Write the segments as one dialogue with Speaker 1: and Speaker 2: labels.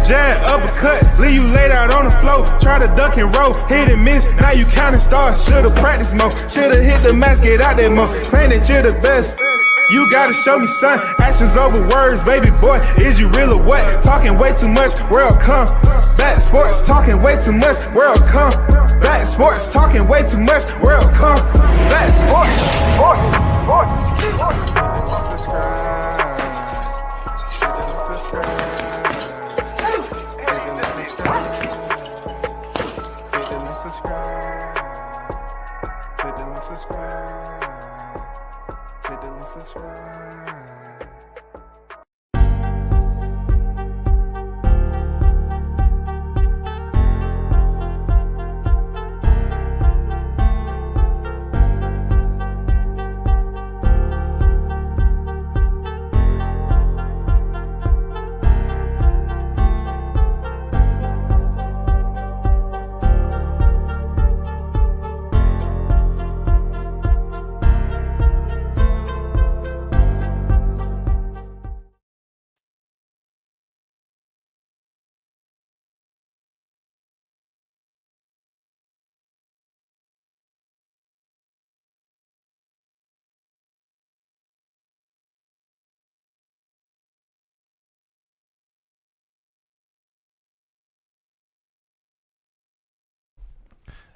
Speaker 1: jab, uppercut, leave you laid out on the floor. Try to duck and roll, hit and miss, now you counting stars. Should've practiced more, should've hit the mask, get out there more. Claim that you're the best. You gotta show me, son. Actions over words, baby boy. Is you real or what? Talking way too much, world combat sports. Talking way too much, world combat sports. Talking way too much, world combat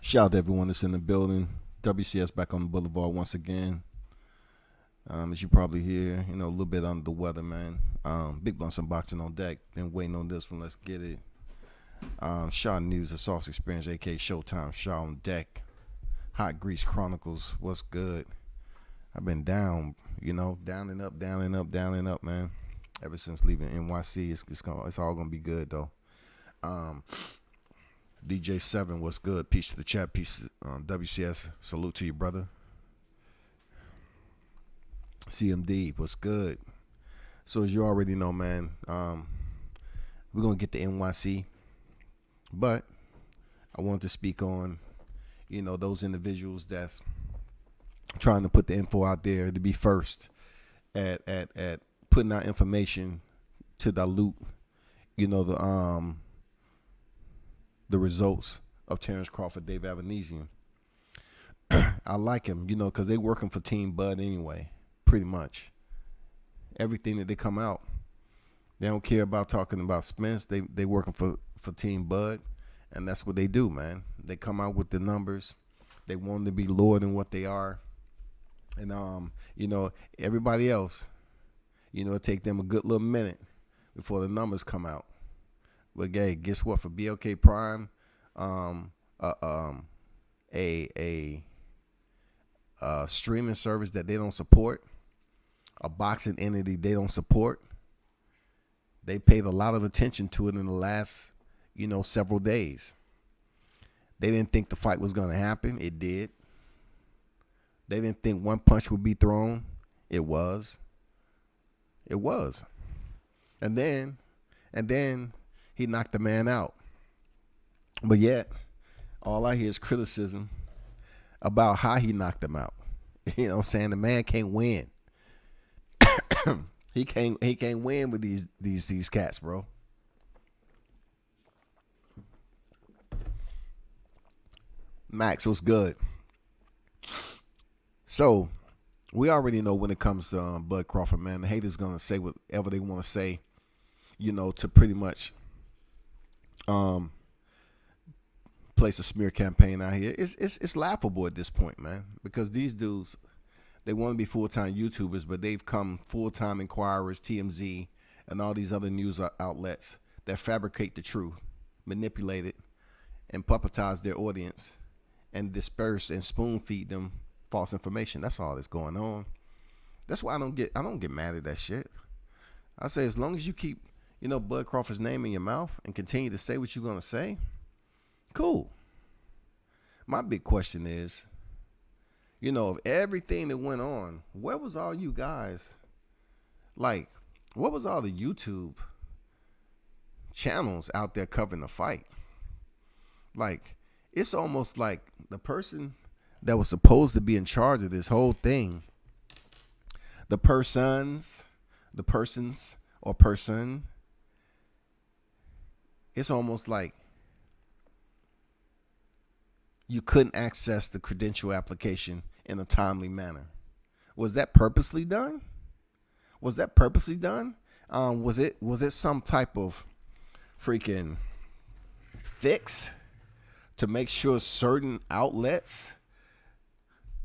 Speaker 2: Shout out to everyone that's in the building. WCS back on the boulevard once again. As you probably hear, a little bit under the weather, man. Big Blunts unboxing on deck. Been waiting on this one. Let's get it. Shaw News, the Sauce Experience, a.k.a. Showtime. Shaw on deck. Hot Grease Chronicles. What's good? I've been down, down and up, down and up, down and up, man. Ever since leaving NYC, it's all gonna be good though. DJ 7, what's good? Peace to the chat. Peace WCS. Salute to you, brother. CMD, what's good? So as you already know, man, we're going to get to NYC. But I want to speak on, those individuals that's trying to put the info out there to be first at putting out information to dilute, the results of Terrence Crawford, Dave Avanesian. I like him, because they working for Team Bud anyway, pretty much. Everything that they come out, they don't care about talking about Spence. They working for Team Bud, and that's what they do, man. They come out with the numbers. They want to be lower than what they are. And, everybody else, it take them a good little minute before the numbers come out. But hey, guess what? For BLK Prime, a streaming service that they don't support, a boxing entity they don't support, they paid a lot of attention to it in the last, several days. They didn't think the fight was going to happen. It did. They didn't think one punch would be thrown. It was. It was. And then he knocked the man out. But yet, all I hear is criticism about how he knocked him out. You know what I'm saying? The man can't win. He can't win with these cats, bro. Max, what's good? So, we already know when it comes to Bud Crawford, man, the haters gonna say whatever they want to say, to pretty much place a smear campaign out here. It's laughable at this point, man, because these dudes, they want to be full-time YouTubers, but they've come full-time inquirers, TMZ, and all these other news outlets that fabricate the truth, manipulate it, and puppetize their audience, and disperse and spoon-feed them false information. That's all that's going on. That's why I don't get mad at that shit. I say, as long as you keep, Bud Crawford's name in your mouth and continue to say what you're going to say, cool. My big question is, of everything that went on, where was all you guys? Like, what was all the YouTube channels out there covering the fight? Like, it's almost like the person that was supposed to be in charge of this whole thing, the person it's almost like you couldn't access the credential application in a timely manner. Was that purposely done? Was that purposely done? Was it some type of freaking fix to make sure certain outlets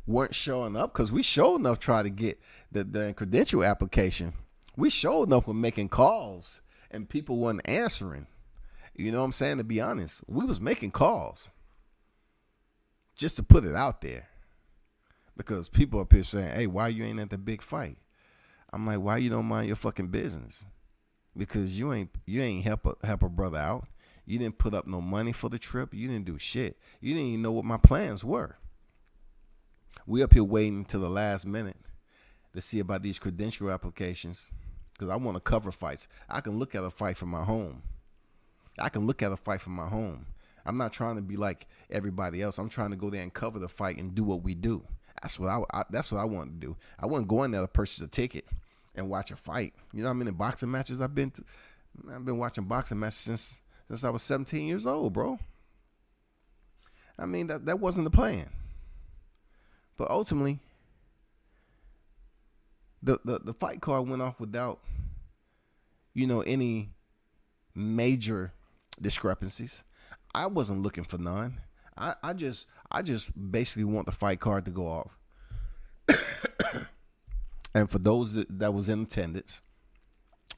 Speaker 2: weren't showing up? Because we sure enough tried to get the credential application. We sure enough were making calls and people weren't answering. You know what I'm saying? To be honest, we was making calls just to put it out there, because people up here saying, "Hey, why you ain't at the big fight?" I'm like, "Why you don't mind your fucking business?" Because you ain't help a brother out. You didn't put up no money for the trip. You didn't do shit. You didn't even know what my plans were. We up here waiting to the last minute to see about these credential applications, because I want to cover fights. I can look at a fight from my home. I'm not trying to be like everybody else. I'm trying to go there and cover the fight and do what we do. That's what I want to do. I wasn't going there to purchase a ticket and watch a fight. You know how many boxing matches I've been to? I've been watching boxing matches since I was 17 years old, bro. I mean, that wasn't the plan. But ultimately, the fight card went off without, any major discrepancies. I wasn't looking for none. I just basically want the fight card to go off. And for those that was in attendance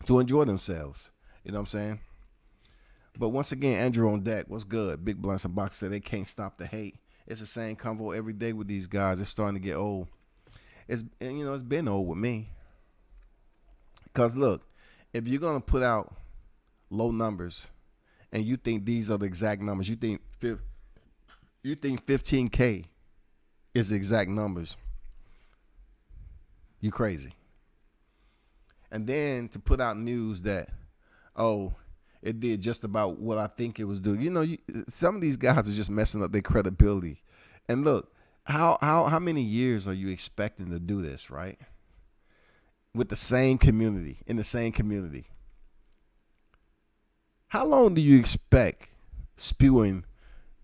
Speaker 2: to enjoy themselves. You know what I'm saying? But once again, Andrew on deck. What's good? Big Blunts and Box said they can't stop the hate. It's the same convo every day with these guys. It's starting to get old. It's been old with me. Because look, if you're gonna put out low numbers and you think these are the exact numbers, you think 15K is the exact numbers, you crazy. And then to put out news that, it did just about what I think it was doing. Some of these guys are just messing up their credibility. And look, how many years are you expecting to do this, right? With the same community, in the same community. How long do you expect spewing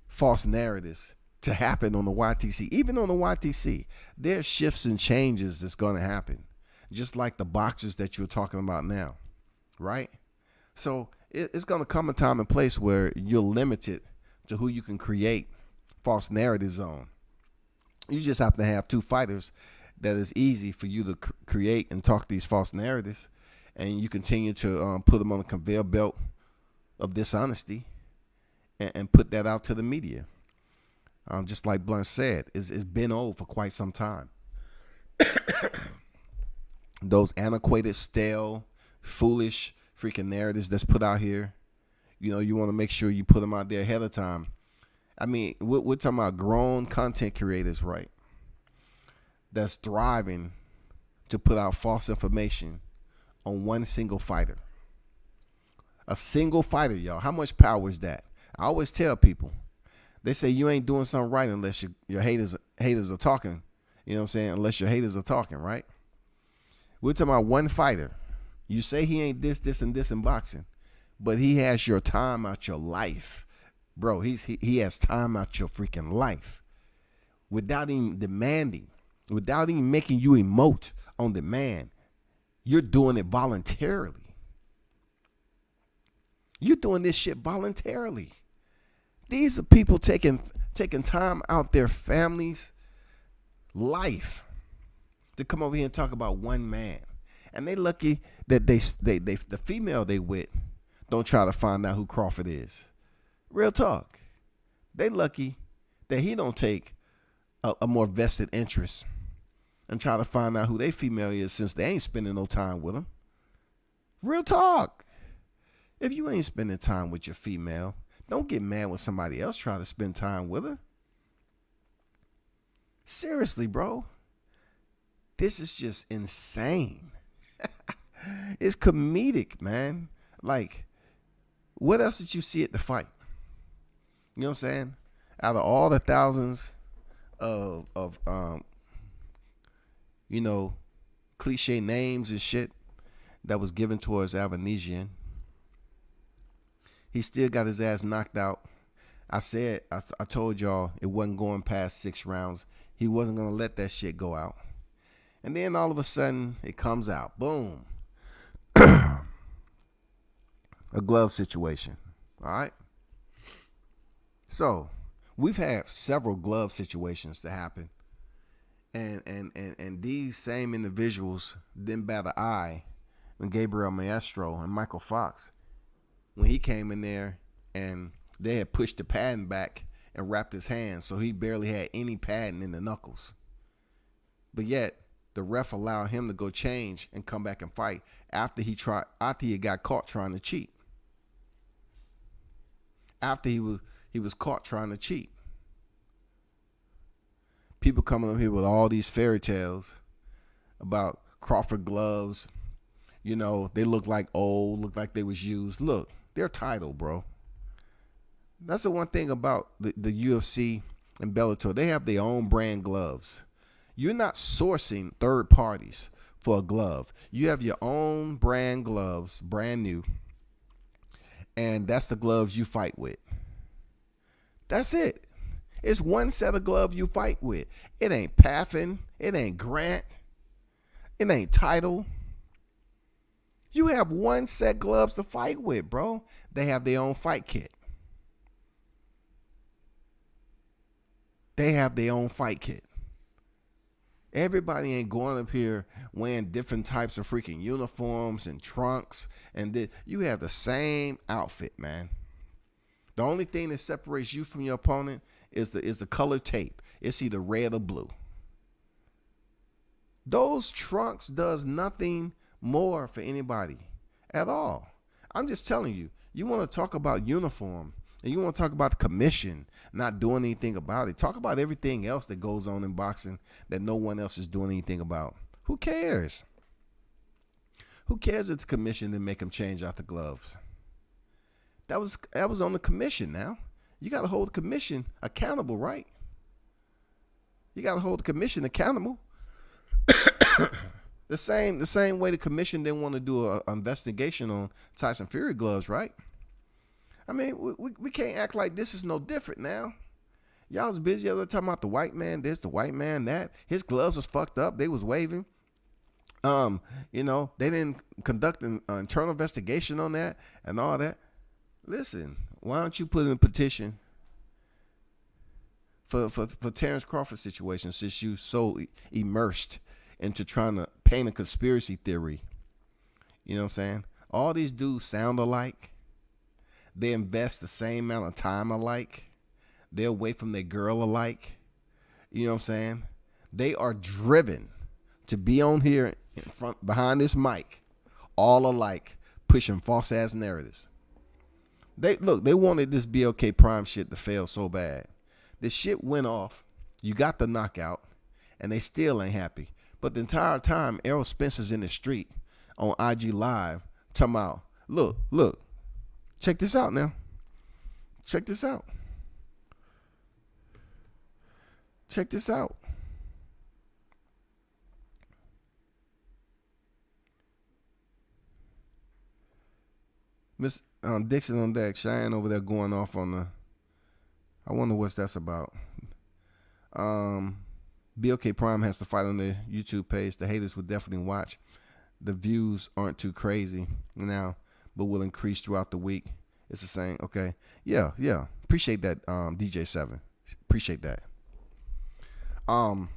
Speaker 2: false narratives to happen on the YTC? Even on the YTC, there's shifts and changes that's going to happen. Just like the boxers that you're talking about now, right? So it's going to come a time and place where you're limited to who you can create false narratives on. You just have to have two fighters that is easy for you to create and talk these false narratives, and you continue to put them on a conveyor belt of dishonesty and put that out to the media. Just like Blunt said, it's been old for quite some time. Those antiquated, stale, foolish freaking narratives that's put out here, you want to make sure you put them out there ahead of time. I mean, we're talking about grown content creators, right? That's thriving to put out false information on one single fighter. A single fighter, y'all. How much power is that? I always tell people, they say you ain't doing something right unless your haters are talking. You know what I'm saying? Unless your haters are talking, right? We're talking about one fighter. You say he ain't this, and this in boxing, but he has your time out your life. Bro, he has time out your freaking life without even demanding, without even making you emote on demand. You're doing it voluntarily. You're doing this shit voluntarily. These are people taking time out their family's life to come over here and talk about one man. And they lucky that they the female they with don't try to find out who Crawford is. Real talk. They lucky that he don't take a more vested interest and try to find out who they female is, since they ain't spending no time with him. Real talk. If you ain't spending time with your female, don't get mad when somebody else try to spend time with her. Seriously, bro. This is just insane. It's comedic, man. Like, what else did you see at the fight? You know what I'm saying? Out of all the thousands of cliche names and shit that was given towards Avanesian, He still got his ass knocked out. I told y'all it wasn't going past 6 rounds. He wasn't going to let that shit go out. And then all of a sudden, it comes out. Boom. A glove situation. All right? So, we've had several glove situations to happen. And these same individuals didn't bat an eye when Gabriel Maestro and Michael Fox, when he came in there and they had pushed the padding back and wrapped his hands, so he barely had any padding in the knuckles. But yet, the ref allowed him to go change and come back and fight after he got caught trying to cheat. After he was caught trying to cheat. People coming up here with all these fairy tales about Crawford gloves. You know, they look like old, look like they was used. Look, they're title, bro. That's the one thing about the UFC and Bellator. They have their own brand gloves. You're not sourcing third parties for a glove. You have your own brand gloves, brand new. And that's the gloves you fight with. That's it. It's one set of gloves you fight with. It ain't Paffin. It ain't Grant. It ain't Title. You have one set gloves to fight with, bro. They have their own fight kit. They have their own fight kit. Everybody ain't going up here wearing different types of freaking uniforms and trunks. And you have the same outfit, man. The only thing that separates you from your opponent is the color tape. It's either red or blue. Those trunks does nothing more for anybody at all. I'm just telling you, you want to talk about uniform and you want to talk about the commission not doing anything about it. Talk about everything else that goes on in boxing that no one else is doing anything about. Who cares? Who cares if the commission didn't make them change out the gloves? That was on the commission now. You got to hold the commission accountable, right? You got to hold the commission accountable. The same way the commission didn't want to do an investigation on Tyson Fury gloves, right? I mean, we can't act like this is no different now. Y'all was busy other talking about the white man this, the white man that. His gloves was fucked up. They was waving. They didn't conduct an internal investigation on that and all that. Listen, why don't you put in a petition for Terrence Crawford's situation, since you so immersed into trying to paint a conspiracy theory? You know what I'm saying? All these dudes sound alike. They invest the same amount of time alike. They're away from their girl alike. You know what I'm saying? They are driven to be on here in front, behind this mic, all alike, pushing false ass narratives. They wanted this BLK Prime shit to fail so bad. This shit went off. You got the knockout, and they still ain't happy. But the entire time, Errol Spencer's in the street on IG Live talking about, look, check this out now. Check this out. Check this out. Miss Dixon on deck, Cheyenne over there going off on the. I wonder what that's about. BLK Prime has to fight on the YouTube page. The haters will definitely watch. The views aren't too crazy now, but will increase throughout the week. It's the same. Okay. Yeah. Appreciate that, DJ7. Appreciate that. Yeah,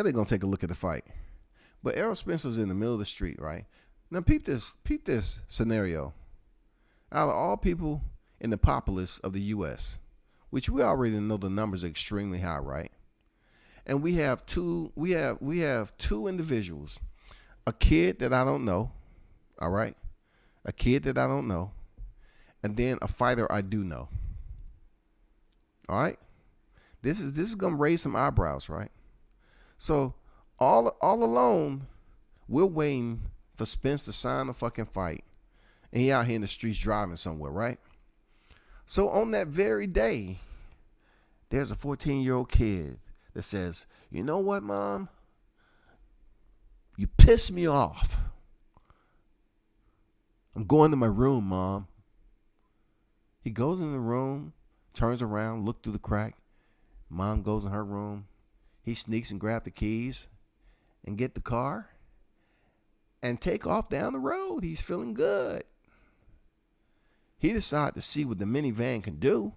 Speaker 2: they're gonna take a look at the fight. But Errol Spencer's in the middle of the street, right? Now peep this scenario. Out of all people in the populace of the US, which we already know the numbers are extremely high, right? And we have two individuals. A kid that I don't know, all right? A kid that I don't know, and then a fighter I do know. All right? This is gonna raise some eyebrows, right? So all alone, we're waiting for Spence to sign a fucking fight, and he out here in the streets driving somewhere, right? So on that very day, there's a 14-year-old kid that says, "You know what, Mom? You piss me off. I'm going to my room, Mom." He goes in the room, turns around, look through the crack. Mom goes in her room. He sneaks and grabs the keys and get the car and take off down the road. He's feeling good. He decided to see what the minivan can do.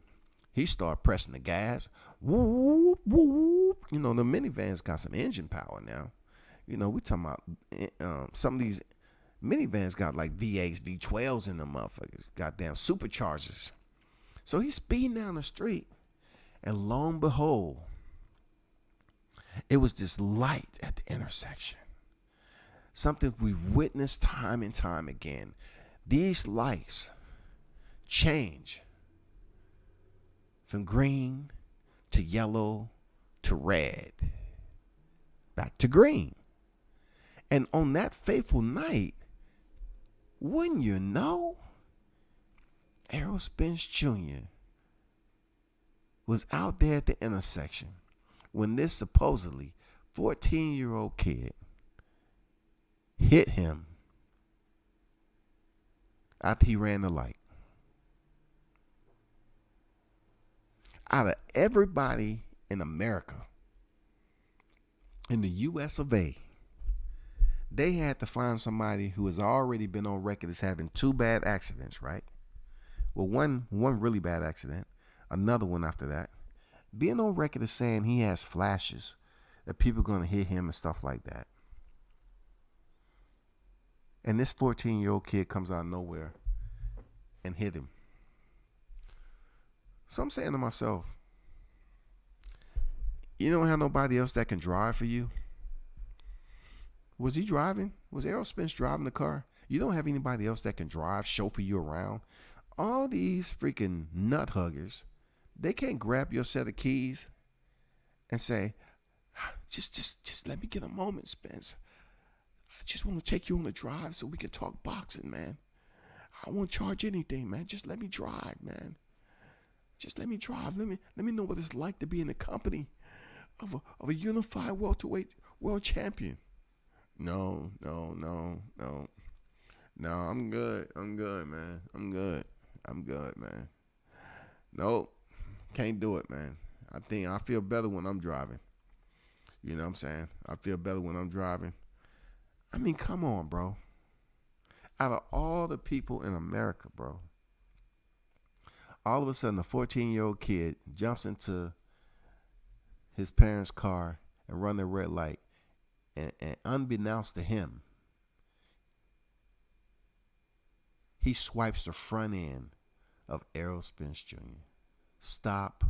Speaker 2: He started pressing the gas. Whoop, whoop. You know, the minivan's got some engine power now. You know, we're talking about some of these minivans got like V8s, V12s in them motherfuckers. Goddamn superchargers. So he's speeding down the street. And lo and behold, it was this light at the intersection. Something we've witnessed time and time again. These lights change from green to yellow to red, back to green. And on that fateful night, wouldn't you know, Errol Spence Jr. was out there at the intersection when this supposedly 14-year-old kid hit him after he ran the light. Out of everybody in America, in the U.S. of A., they had to find somebody who has already been on record as having 2 bad accidents, right? Well, one really bad accident, another one after that. Being on record as saying he has flashes that people are going to hit him and stuff like that. And this 14-year-old kid comes out of nowhere and hit him. So I'm saying to myself, you don't have nobody else that can drive for you? Was he driving? Was Errol Spence driving the car? You don't have anybody else that can drive, chauffeur you around? All these freaking nut huggers, they can't grab your set of keys and say, just let me get a moment, Spence. I just want to take you on a drive so we can talk boxing, man. I won't charge anything, man. Just let me drive, man. Just let me drive. Let me know what it's like to be in the company of a unified welterweight world champion. No, I'm good, man. I'm good, man. Nope, can't do it, man. I feel better when I'm driving. You know what I'm saying? I feel better when I'm driving. I mean, come on, bro. Out of all the people in America, bro, all of a sudden a 14-year-old kid jumps into his parents' car and run the red light, and unbeknownst to him, he swipes the front end of Errol Spence Jr. Stop.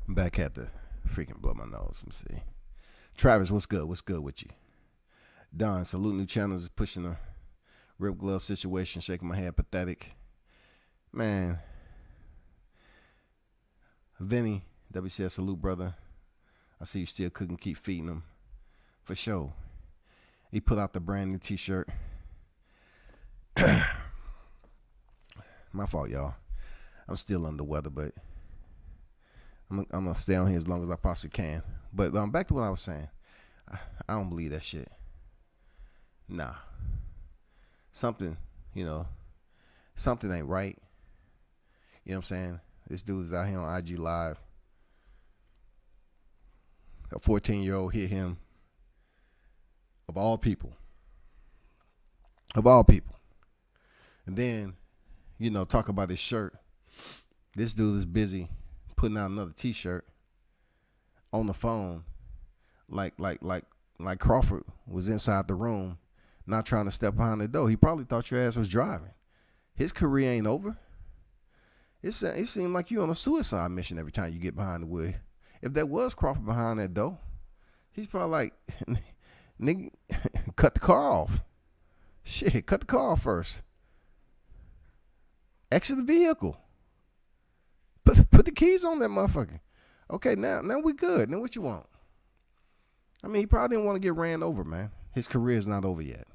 Speaker 2: I'm back at the freaking blow my nose. Let me see. Travis, what's good? What's good with you? Don, salute new channels, pushing a rib glove situation, shaking my head, pathetic. Man. Vinny, WCF, salute, brother. I see you still cooking, keep feeding them. For sure. He put out the brand new t-shirt. My fault, y'all. I'm still under the weather, but I'm going to stay on here as long as I possibly can. But back to what I was saying. I don't believe that shit. Nah. Something ain't right. You know what I'm saying? This dude is out here on IG Live. A 14-year-old hit him. Of all people. And then, talk about his shirt. This dude is busy putting out another T-shirt on the phone, like Crawford was inside the room, not trying to step behind the door. He probably thought your ass was driving. His career ain't over. It seemed like you on a suicide mission every time you get behind the wheel. If that was Crawford behind that door, he's probably like, nigga, cut the car off. Shit, cut the car off first. Exit the vehicle. Put the keys on that motherfucker. Okay, now we good. Now what you want? I mean, he probably didn't want to get ran over, man. His career is not over yet.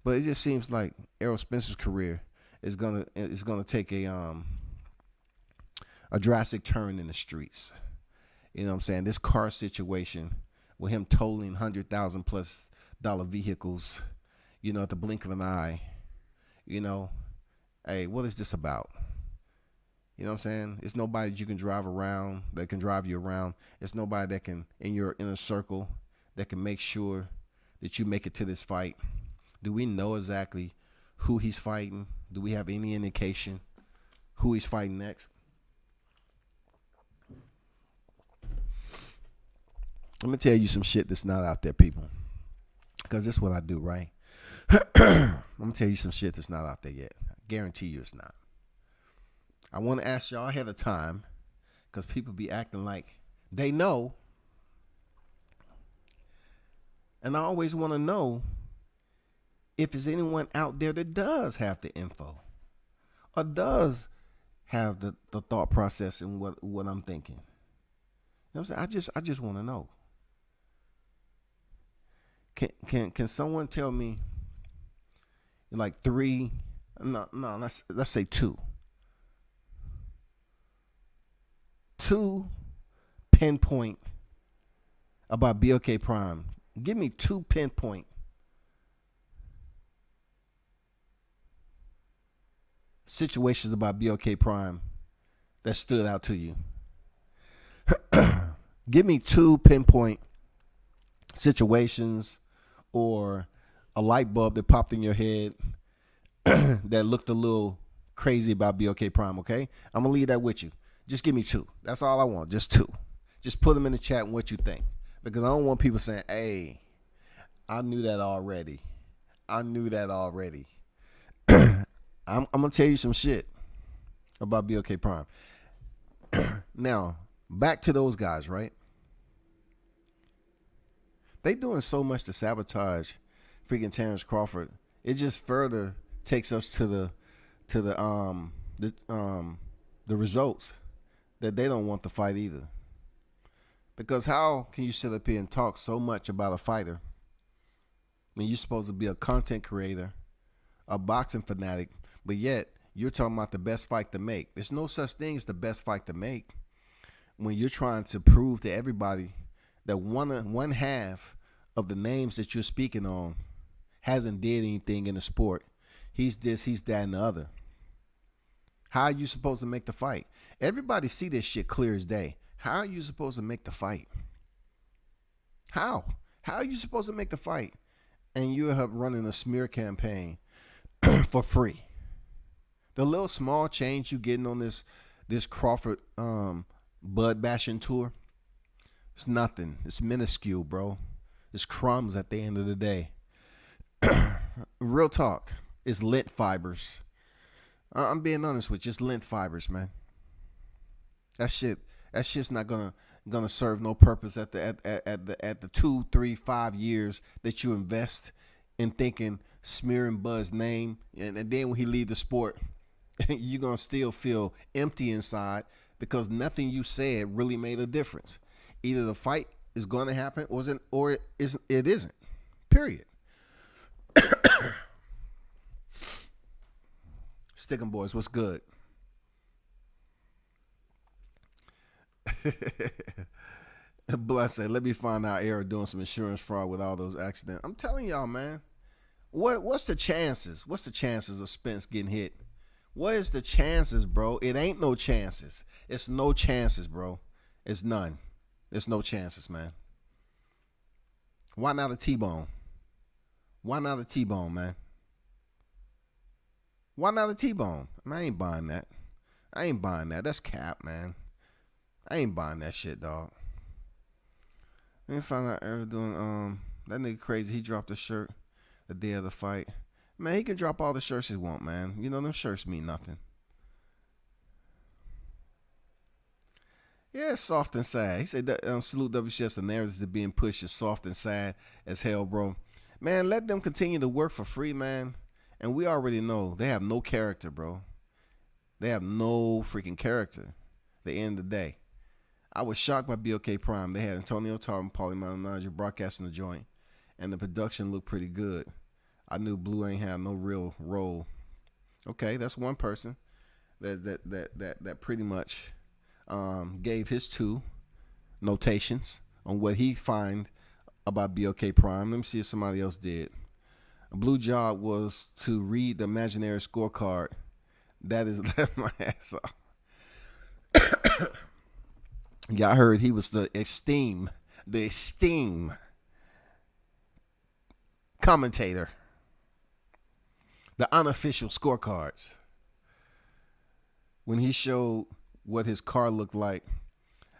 Speaker 2: But it just seems like Errol Spencer's career is gonna take a drastic turn in the streets. You know what I'm saying? This car situation with him totaling $100,000+ vehicles, you know, at the blink of an eye, you know, hey, what is this about? You know what I'm saying? It's nobody that you can drive around, that can drive you around. It's nobody that can, in your inner circle, that can make sure that you make it to this fight. Do we know exactly who he's fighting? Do we have any indication who he's fighting next? I'm going to tell you some shit that's not out there, people. Because this is what I do, right? I'm going to tell you some shit that's not out there yet. I guarantee you it's not. I want to ask y'all ahead of time, because people be acting like they know. And I always want to know if there's anyone out there that does have the info or does have the thought process in what I'm thinking. You know what I'm saying? I just want to know. Can someone tell me like three? No, let's say two. Two pinpoint about BLK Prime. Give me two pinpoint situations about BLK Prime that stood out to you. Give me two pinpoint situations or a light bulb that popped in your head that looked a little crazy about BLK Prime, okay? I'm going to leave that with you. Just give me two. That's all I want, just two. Just put them in the chat and what you think. Because I don't want people saying, hey, I knew that already. I'm going to tell you some shit about BLK Prime. Now, back to those guys, right? They doing so much to sabotage freaking Terrence Crawford. It just further takes us to the results that they don't want the fight either. Because how can you sit up here and talk so much about a fighter when you're supposed to be a content creator, a boxing fanatic, but yet you're talking about the best fight to make? There's no such thing as the best fight to make when you're trying to prove to everybody that one half of the names that you're speaking on hasn't did anything in the sport. He's this, he's that, and the other. How are you supposed to make the fight? Everybody see this shit clear as day. How are you supposed to make the fight? How? How are you supposed to make the fight? And you're running a smear campaign for free. The little small change you getting on this Crawford bud bashing tour, it's nothing. It's minuscule, bro. It's crumbs at the end of the day. Real talk. It's lint fibers. I'm being honest with you. It's lint fibers, man. That shit's not gonna serve no purpose at the 2, 3, 5 years that you invest in thinking smearing Bud's name, and then when he leave the sport, you're gonna still feel empty inside because nothing you said really made a difference. Either the fight is going to happen or it isn't. Period. Stickin' boys, what's good? Bless said, let me find out Errol doing some insurance fraud with all those accidents. I'm telling y'all, man. What's the chances? What's the chances of Spence getting hit? What is the chances, bro? It ain't no chances. It's no chances, bro. It's none. There's no chances, man. Why not a T-bone? Why not a T-bone, man? Why not a T-bone? I ain't buying that. That's cap, man. I ain't buying that shit, dog. Let me find out ever doing that nigga crazy. He dropped a shirt the day of the fight. Man, he can drop all the shirts he want, man. You know them shirts mean nothing. Yeah, it's soft and sad. He said that salute WCS. The narratives that being pushed is soft and sad as hell, bro. Man, let them continue to work for free, man. And we already know they have no character, bro. They have no freaking character. At the end of the day, I was shocked by BLK Prime. They had Antonio Tarver and Paulie Malignaggi broadcasting the joint, and the production looked pretty good. I knew Blue ain't had no real role. Okay, that's one person that pretty much gave his two notations on what he find about BLK Prime. Let me see if somebody else did. A Blue job was to read the imaginary scorecard. That is left my ass off. Y'all heard he was the esteemed commentator. The unofficial scorecards. When he showed what his car looked like,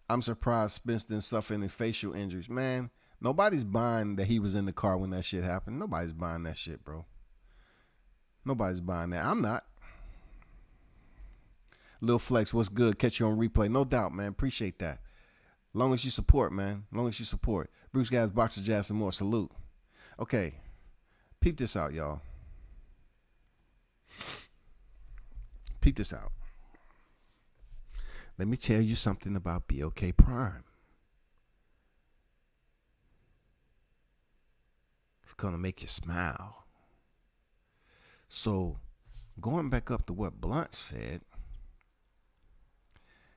Speaker 2: I'm surprised Spence didn't suffer any facial injuries. Man, nobody's buying that he was in the car when that shit happened. Nobody's buying that shit, bro. Nobody's buying that. I'm not. Lil Flex, what's good? Catch you on replay. No doubt, man. Appreciate that. Long as you support, man. Long as you support. Bruce Guys, Boxer Jazz, and more. Salute. Okay. Peep this out, y'all. Peep this out. Let me tell you something about BLK Prime. It's going to make you smile. So, going back up to what Blunt said,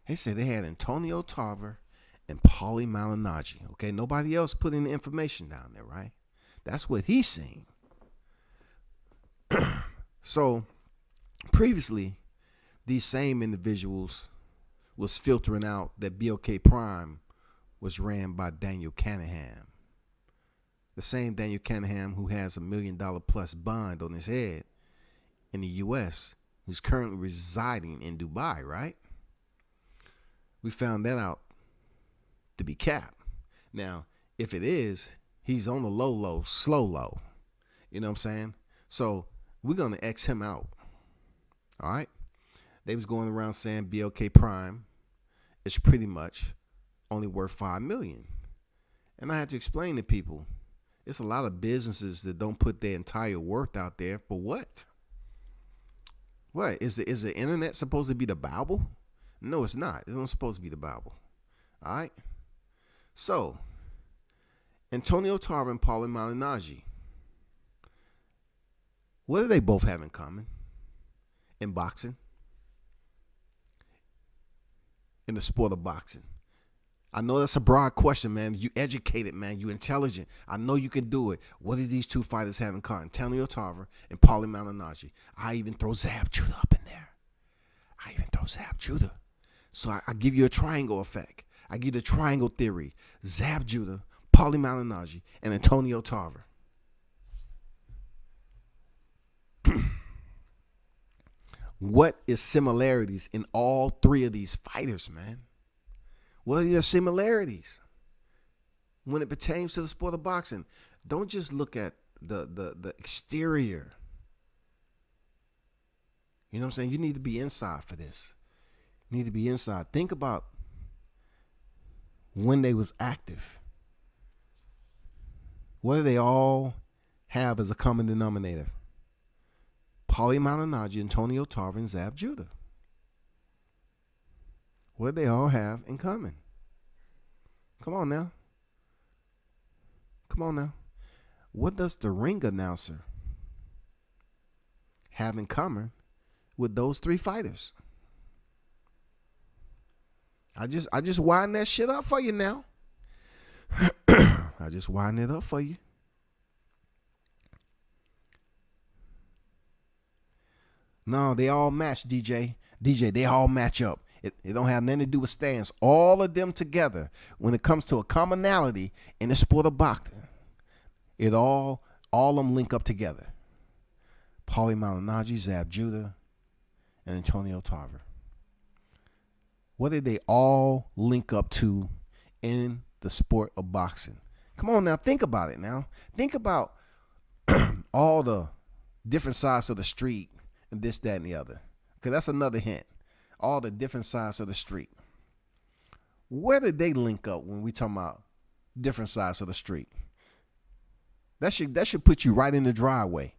Speaker 2: they said they had Antonio Tarver and Paulie Malignaggi. Okay, nobody else put any information down there, right? That's what he's saying. So, previously, these same individuals was filtering out that BLK Prime was ran by Daniel Cunningham. The same Daniel Cunningham who has $1 million plus bond on his head in the U.S., who's currently residing in Dubai, right? We found that out to be cap. Now, if it is, he's on the low, slow low. You know what I'm saying? So we're going to X him out. All right? They was going around saying BLK Prime is pretty much only worth $5 million. And I had to explain to people, it's a lot of businesses that don't put their entire worth out there. For what? What? Is the internet supposed to be the Bible? No, it's not. It's not supposed to be the Bible. All right? So, Antonio Tarver and Paulie Malignaggi, what do they both have in common in boxing? In the sport of boxing. I know that's a broad question, man. You educated, man. You intelligent. I know you can do it. What do these two fighters have in common? Antonio Tarver and Paulie Malignaggi. I even throw Zab Judah up in there. So I give you a triangle effect. I give you the triangle theory. Zab Judah, Paulie Malignaggi, and Antonio Tarver. What is similarities in all three of these fighters, man? What are your similarities when it pertains to the sport of boxing? Don't just look at the exterior. You know what I'm saying? You need to be inside for this. You need to be inside. Think about when they was active. What do they all have as a common denominator? Paulie Malignaggi, Antonio Tarver, and Zab Judah. What do they all have in common? Come on now. What does the ring announcer have in common with those three fighters? I just wind that shit up for you now. I just wind it up for you. No, they all match, DJ. They all match up. It don't have nothing to do with stance. All of them together, when it comes to a commonality in the sport of boxing, all of them link up together. Paulie Malignaggi, Zab Judah, and Antonio Tarver. What did they all link up to in the sport of boxing? Come on now, think about it now. Think about all the different sides of the street and this, that, and the other. Because that's another hint. All the different sides of the street. Where did they link up when we talking about different sides of the street? That should put you right in the driveway.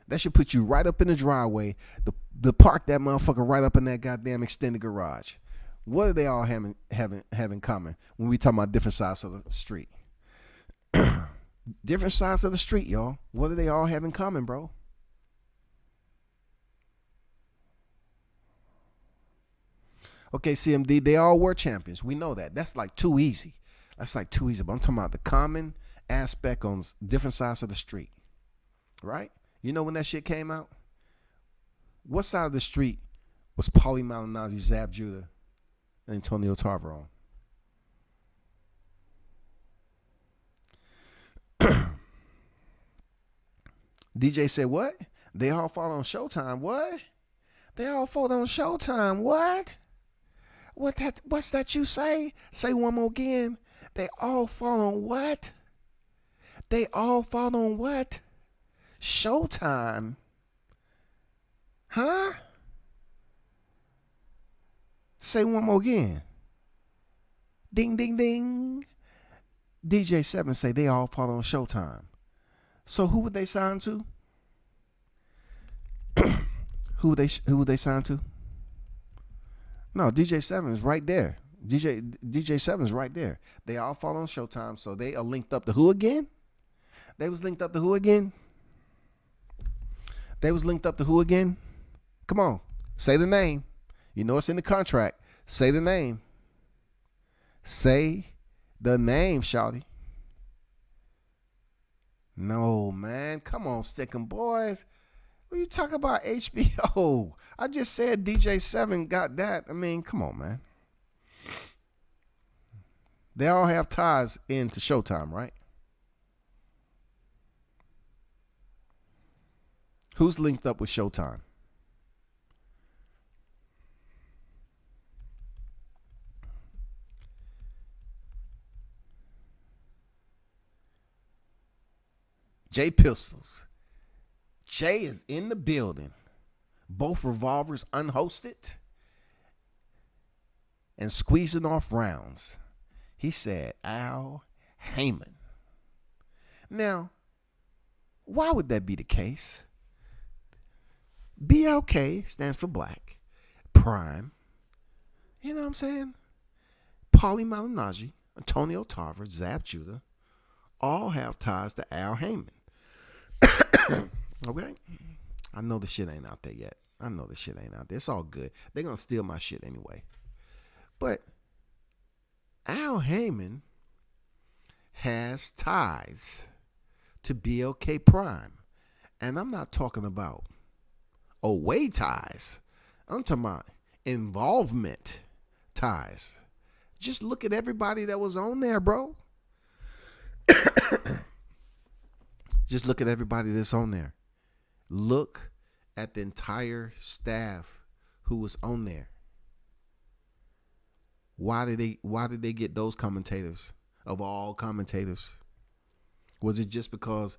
Speaker 2: That should put you right up in the driveway. The park that motherfucker right up in that goddamn extended garage. What do they all have in common when we talk about different sides of the street? Different sides of the street, y'all. What do they all have in common, bro? Okay, CMD, they all were champions. We know that. That's like too easy. But I'm talking about the common aspect on different sides of the street. Right? You know when that shit came out? What side of the street was Paulie Malignaggi, Zab Judah, and Antonio Tarver on? DJ said, what? They all fought on Showtime. What? They all fought on Showtime. What? What's that you say? Say one more again. They all fought on what? They all fought on what? Showtime. Huh? Say one more again. Ding, ding, ding. DJ 7 say they all fought on Showtime. So who would they sign to? Who would they sign to? No, DJ 7 is right there. DJ 7 is right there. They all fought on Showtime, so they are linked up to who again? They was linked up to who again? They was linked up to who again? Come on, say the name. You know it's in the contract. Say the name. Say the name, shawty. No, man. Come on, Stickum Boys. What you talking about, HBO? I just said DJ 7 got that. I mean, come on, man. They all have ties into Showtime, right? Who's linked up with Showtime? Jay Pistols. Jay is in the building. Both revolvers unhosted and squeezing off rounds. He said, Al Heyman. Now, why would that be the case? BLK stands for Black. Prime. You know what I'm saying? Paulie Malignaggi, Antonio Tarver, Zab Judah, all have ties to Al Heyman. Okay? I know the shit ain't out there yet. It's all good. They're going to steal my shit anyway. But Al Heyman has ties to BLK Prime. And I'm not talking about away ties. I'm talking about involvement ties. Just look at everybody that was on there, bro. Just look at everybody that's on there. Look at the entire staff who was on there. Why did they get those commentators of all commentators? Was it just because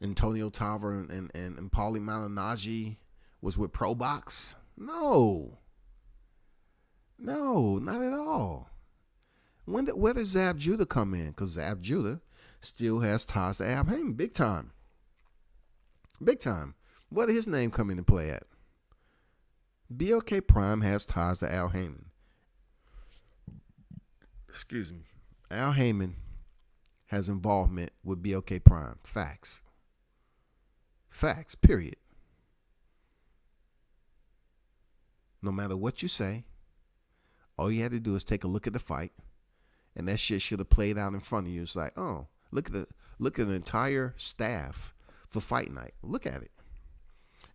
Speaker 2: Antonio Tarver and Paulie Malignaggi was with Pro Box? No, not at all. Where does Zab Judah come in? Because Zab Judah still has ties to Al Heyman. Big time. Where did his name come into play at? BLK Prime has ties to Al Heyman. Excuse me. Al Heyman has involvement with BLK Prime. Facts, period. No matter what you say, all you had to do is take a look at the fight, and that shit should have played out in front of you. It's like, oh, look at the entire staff for fight night. Look at it.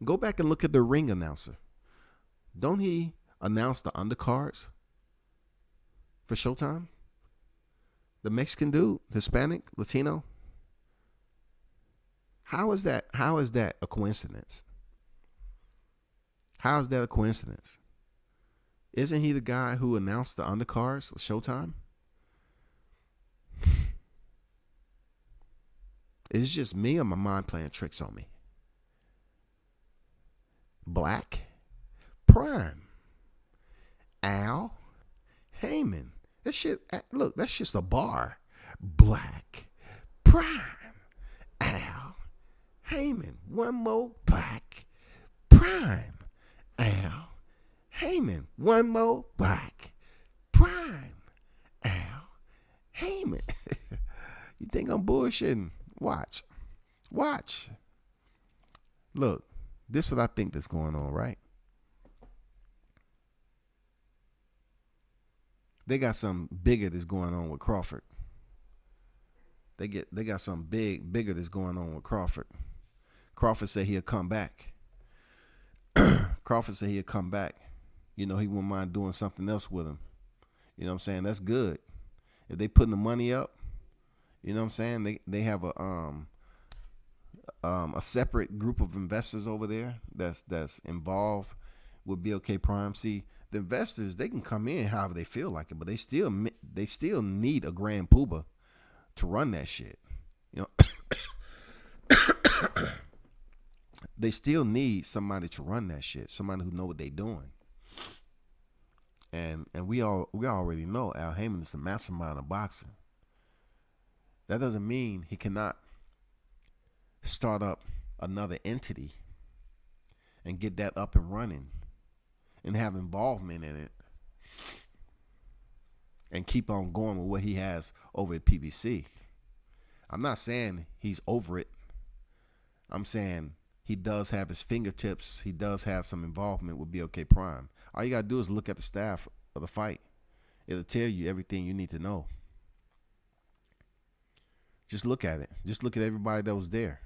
Speaker 2: Go back and look at the ring announcer. Don't he announce the undercards for Showtime? The Mexican dude, Hispanic, Latino. How is that a coincidence? How is that a coincidence? Isn't he the guy who announced the undercards with Showtime? Is it just me or my mind playing tricks on me? Black, Prime, Al, Heyman. That shit, look, that's just a bar. Black, Prime, Al, Heyman. One more Black, Prime, Al, Heyman. One more Black, Prime, Al, Heyman. You think I'm bullshitting? Watch. Look, this is what I think that's going on, right? They got something bigger that's going on with Crawford. They got something bigger that's going on with Crawford. Crawford said he'll come back. You know, he wouldn't mind doing something else with him. You know what I'm saying? That's good. If they putting the money up, you know what I'm saying? They have a separate group of investors over there that's involved with BLK Prime. See, the investors, they can come in however they feel like it, but they still need a grand poobah to run that shit. You know, they still need somebody to run that shit, somebody who know what they doing. And we already know Al Heyman is a mastermind of boxing. That doesn't mean he cannot start up another entity and get that up and running and have involvement in it and keep on going with what he has over at PBC. I'm not saying he's over it. I'm saying he does have his fingertips. He does have some involvement with BLK Prime. All you got to do is look at the staff of the fight. It'll tell you everything you need to know. Just look at it. Just look at everybody that was there.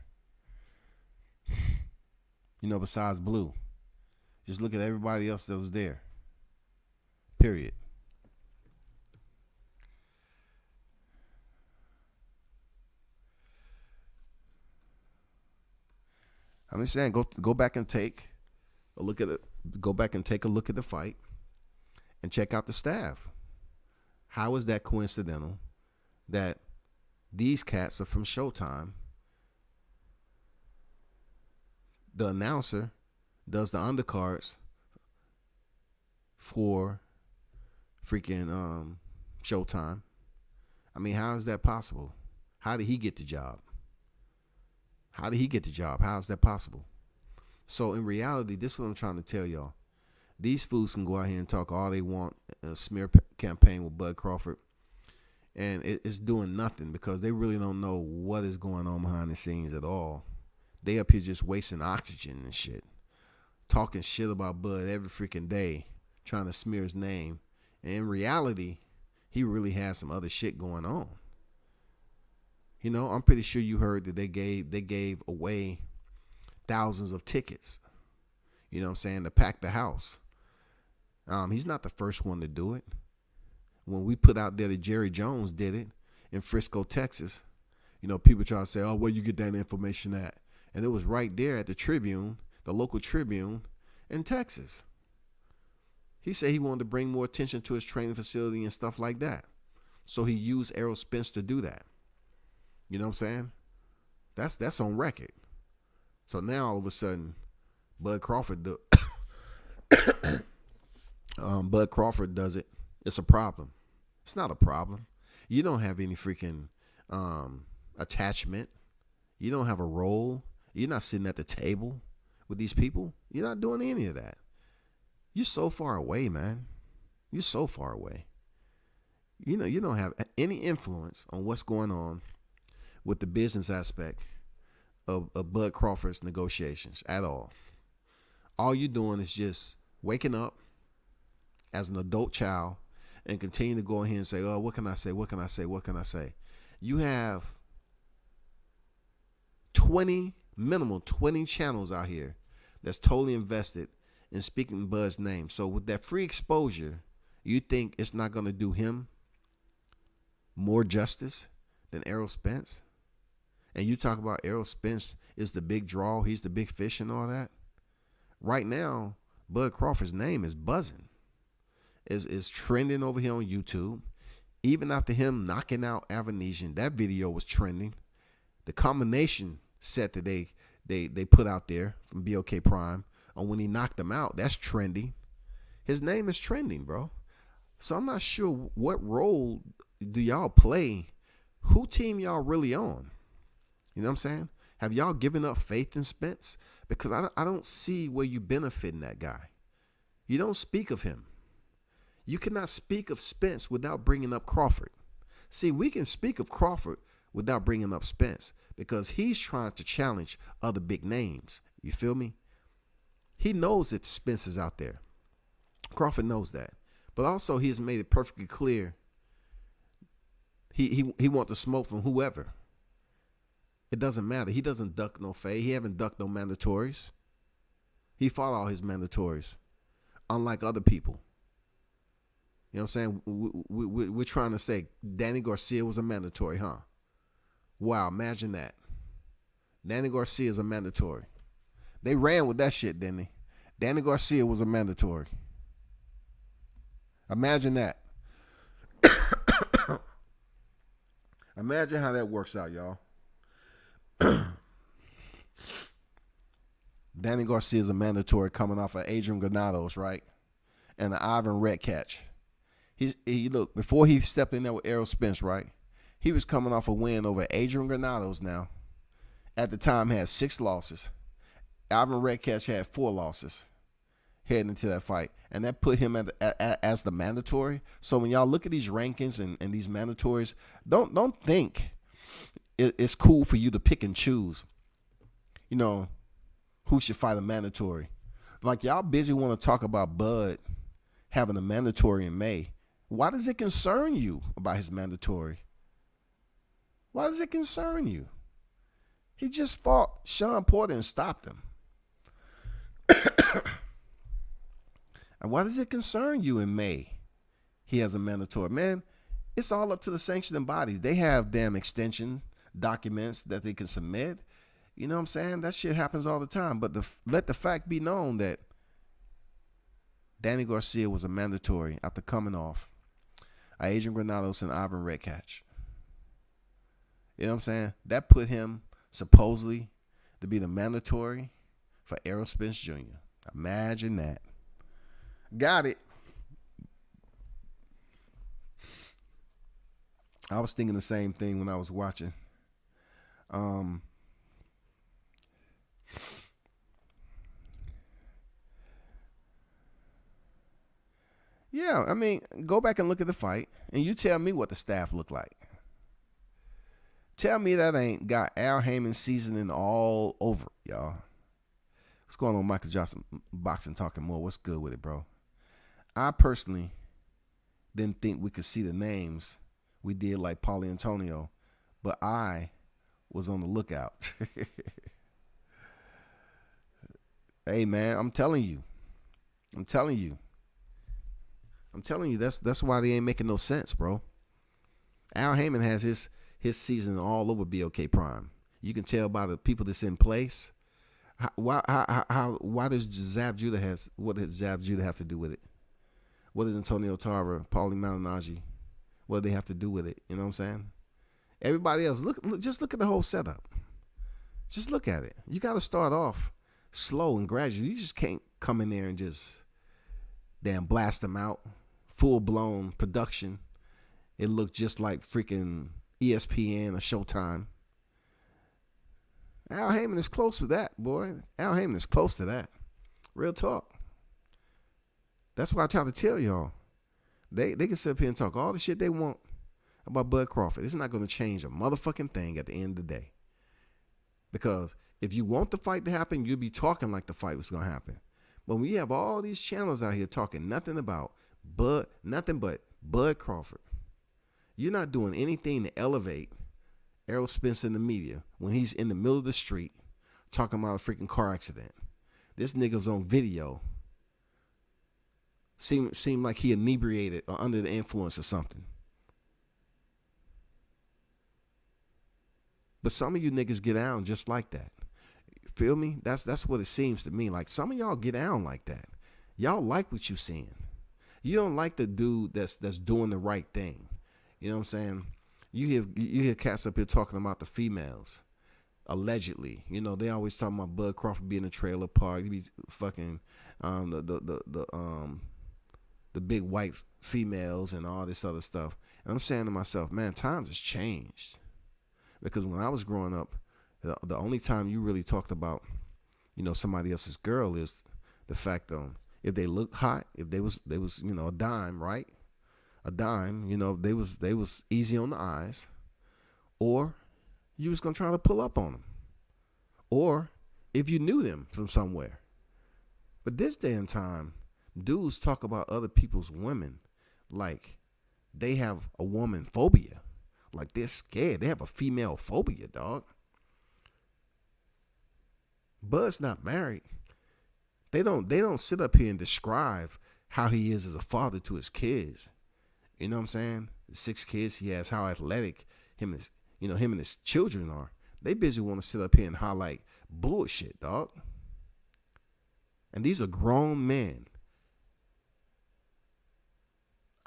Speaker 2: You know, besides Blue. Just look at everybody else that was there. Period. I'm just saying, go back and take a look at it. Go back and take a look at the fight and check out the staff. How is that coincidental that these cats are from Showtime? The announcer does the undercards for freaking Showtime. I mean, how is that possible? How did he get the job? How is that possible? So in reality, this is what I'm trying to tell y'all. These fools can go out here and talk all they want, a smear campaign with Bud Crawford, and it's doing nothing because they really don't know what is going on behind the scenes at all. They up here just wasting oxygen and shit, talking shit about Bud every freaking day, trying to smear his name. And in reality, he really has some other shit going on. You know, I'm pretty sure you heard that they gave away thousands of tickets, you know what I'm saying, to pack the house. He's not the first one to do it. When we put out there that Jerry Jones did it in Frisco, Texas, you know, people try to say, oh, where you get that information at? And it was right there at the Tribune, the local Tribune in Texas. He said he wanted to bring more attention to his training facility and stuff like that. So he used Errol Spence to do that. You know what I'm saying? That's on record. So now all of a sudden, Bud Crawford Bud Crawford does it. It's a problem. It's not a problem. You don't have any freaking attachment. You don't have a role. You're not sitting at the table with these people. You're not doing any of that. You're so far away, man. You're so far away. You know, you don't have any influence on what's going on with the business aspect of Bud Crawford's negotiations at all. All you're doing is just waking up as an adult child and continue to go ahead and say, oh, what can I say? What can I say? What can I say? You have minimum 20 channels out here that's totally invested in speaking Bud's name. So with that free exposure, you think it's not going to do him more justice than Errol Spence? And you talk about Errol Spence is the big draw, he's the big fish and all that. Right now, Bud Crawford's name is buzzing. is trending over here on YouTube. Even after him knocking out Avanesian, that video was trending. The combination set that they put out there from BLK Prime on when he knocked him out, that's trending. His name is trending, bro. So I'm not sure what role do y'all play. Who team y'all really on? You know what I'm saying? Have y'all given up faith in Spence? Because I don't see where you benefiting that guy. You don't speak of him. You cannot speak of Spence without bringing up Crawford. See, we can speak of Crawford without bringing up Spence because he's trying to challenge other big names. You feel me? He knows that Spence is out there. Crawford knows that. But also he has made it perfectly clear he wants to smoke from whoever. It doesn't matter. He doesn't duck no fade. He haven't ducked no mandatories. He fought all his mandatories, unlike other people. You know what I'm saying? We're trying to say Danny Garcia was a mandatory, huh? Wow, imagine that. Danny Garcia is a mandatory. They ran with that shit, didn't they? Danny Garcia was a mandatory. Imagine that. Imagine how that works out, y'all. Danny Garcia is a mandatory coming off of Adrian Granados, right? And an Ivan Red catch. He look, before he stepped in there with Errol Spence, right? He was coming off a win over Adrian Granados now. At the time, had 6 losses. Ivan Red catch had 4 losses heading into that fight. And that put him as the mandatory. So when y'all look at these rankings and these mandatories, don't think it's cool for you to pick and choose, you know, who should fight a mandatory. Like, y'all busy want to talk about Bud having a mandatory in May. Why does it concern you about his mandatory? Why does it concern you? He just fought Sean Porter and stopped him. And why does it concern you in May? He has a mandatory. Man, it's all up to the sanctioning bodies. They have damn extension documents that they can submit. You know what I'm saying? That shit happens all the time. But let the fact be known that Danny Garcia was a mandatory after coming off Adrian Granados and Ivan Red catch. You know what I'm saying? That put him supposedly to be the mandatory for Errol Spence Jr. Imagine that. Got it. I was thinking the same thing when I was watching. Yeah, I mean, go back and look at the fight, and you tell me what the staff looked like. Tell me that ain't got Al Heyman seasoning all over it, y'all. What's going on, Michael Johnson? Boxing Talking More. What's good with it, bro? I personally didn't think we could see the names we did like Paulie Antonio, but I was on the lookout. Hey, man, I'm telling you, that's why they ain't making no sense, bro. Al Heyman has his season all over BLK Prime. You can tell by the people that's in place. Why does Zab Judah what does Zab Judah have to do with it? What does Antonio Tarver, Paulie Malignaggi, what do they have to do with it? You know what I'm saying? Everybody else, just look at the whole setup. Just look at it. You got to start off slow and gradual. You just can't come in there and just damn blast them out. Full-blown production. It looked just like freaking ESPN or Showtime. Al Heyman is close to that, boy. Al Heyman is close to that. Real talk. That's why I try to tell y'all. They can sit up here and talk all the shit they want about Bud Crawford. It's not going to change a motherfucking thing at the end of the day. Because if you want the fight to happen, you'll be talking like the fight was going to happen. But when you have all these channels out here talking nothing but Bud Crawford, you're not doing anything to elevate Errol Spence in the media when he's in the middle of the street talking about a freaking car accident. This nigga's on video. Seemed like he inebriated or under the influence of something. But some of you niggas get down just like that. Feel me? That's what it seems to me. Like some of y'all get down like that. Y'all like what you seeing. You don't like the dude that's doing the right thing. You know what I'm saying? You hear cats up here talking about the females. Allegedly, you know, they always talking about Bud Crawford being in a trailer park. He be fucking the big white females and all this other stuff. And I'm saying to myself, man, times has changed. Because when I was growing up, the only time you really talked about, you know, somebody else's girl is the fact if they look hot, if they was you know, a dime, right? A dime, you know, they was easy on the eyes, or you was gonna try to pull up on them, or if you knew them from somewhere. But this day and time, dudes talk about other people's women like they have a woman phobia, like they're scared. They have a female phobia, dog. Bud's not married. They don't sit up here and describe how he is as a father to his kids. You know what I'm saying? The 6 kids he has, how athletic him and his children are. They busy want to sit up here and highlight bullshit, dog. And these are grown men.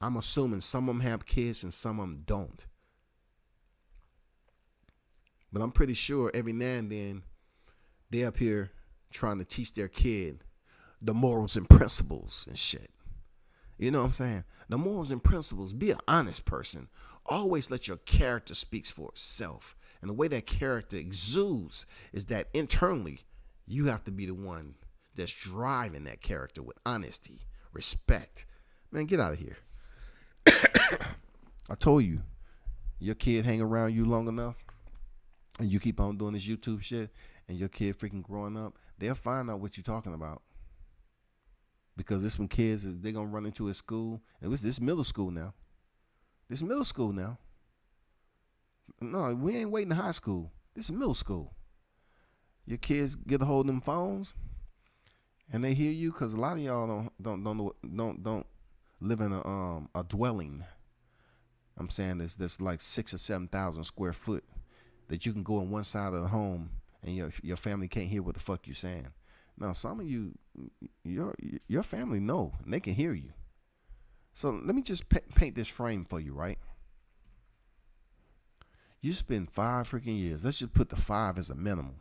Speaker 2: I'm assuming some of them have kids and some of them don't. But I'm pretty sure every now and then they up here trying to teach their kid the morals and principles and shit. You know what I'm saying? The morals and principles. Be an honest person. Always let your character speak for itself. And the way that character exudes is that internally, you have to be the one that's driving that character with honesty, respect. Man, get out of here. I told you, your kid hang around you long enough, and you keep on doing this YouTube shit, and your kid freaking growing up, they'll find out what you're talking about. Because this one kids they're gonna run into at school, and this middle school now. This middle school now. No, we ain't waiting to high school. This is middle school. Your kids get a hold of them phones, and they hear you, because a lot of y'all don't live in a dwelling. I'm saying that's like 6,000 or 7,000 square foot that you can go on one side of the home and your family can't hear what the fuck you're saying. Now, some of you, your family know, and they can hear you. So let me just paint this frame for you, right? You spend 5 freaking years. Let's just put the 5 as a minimum.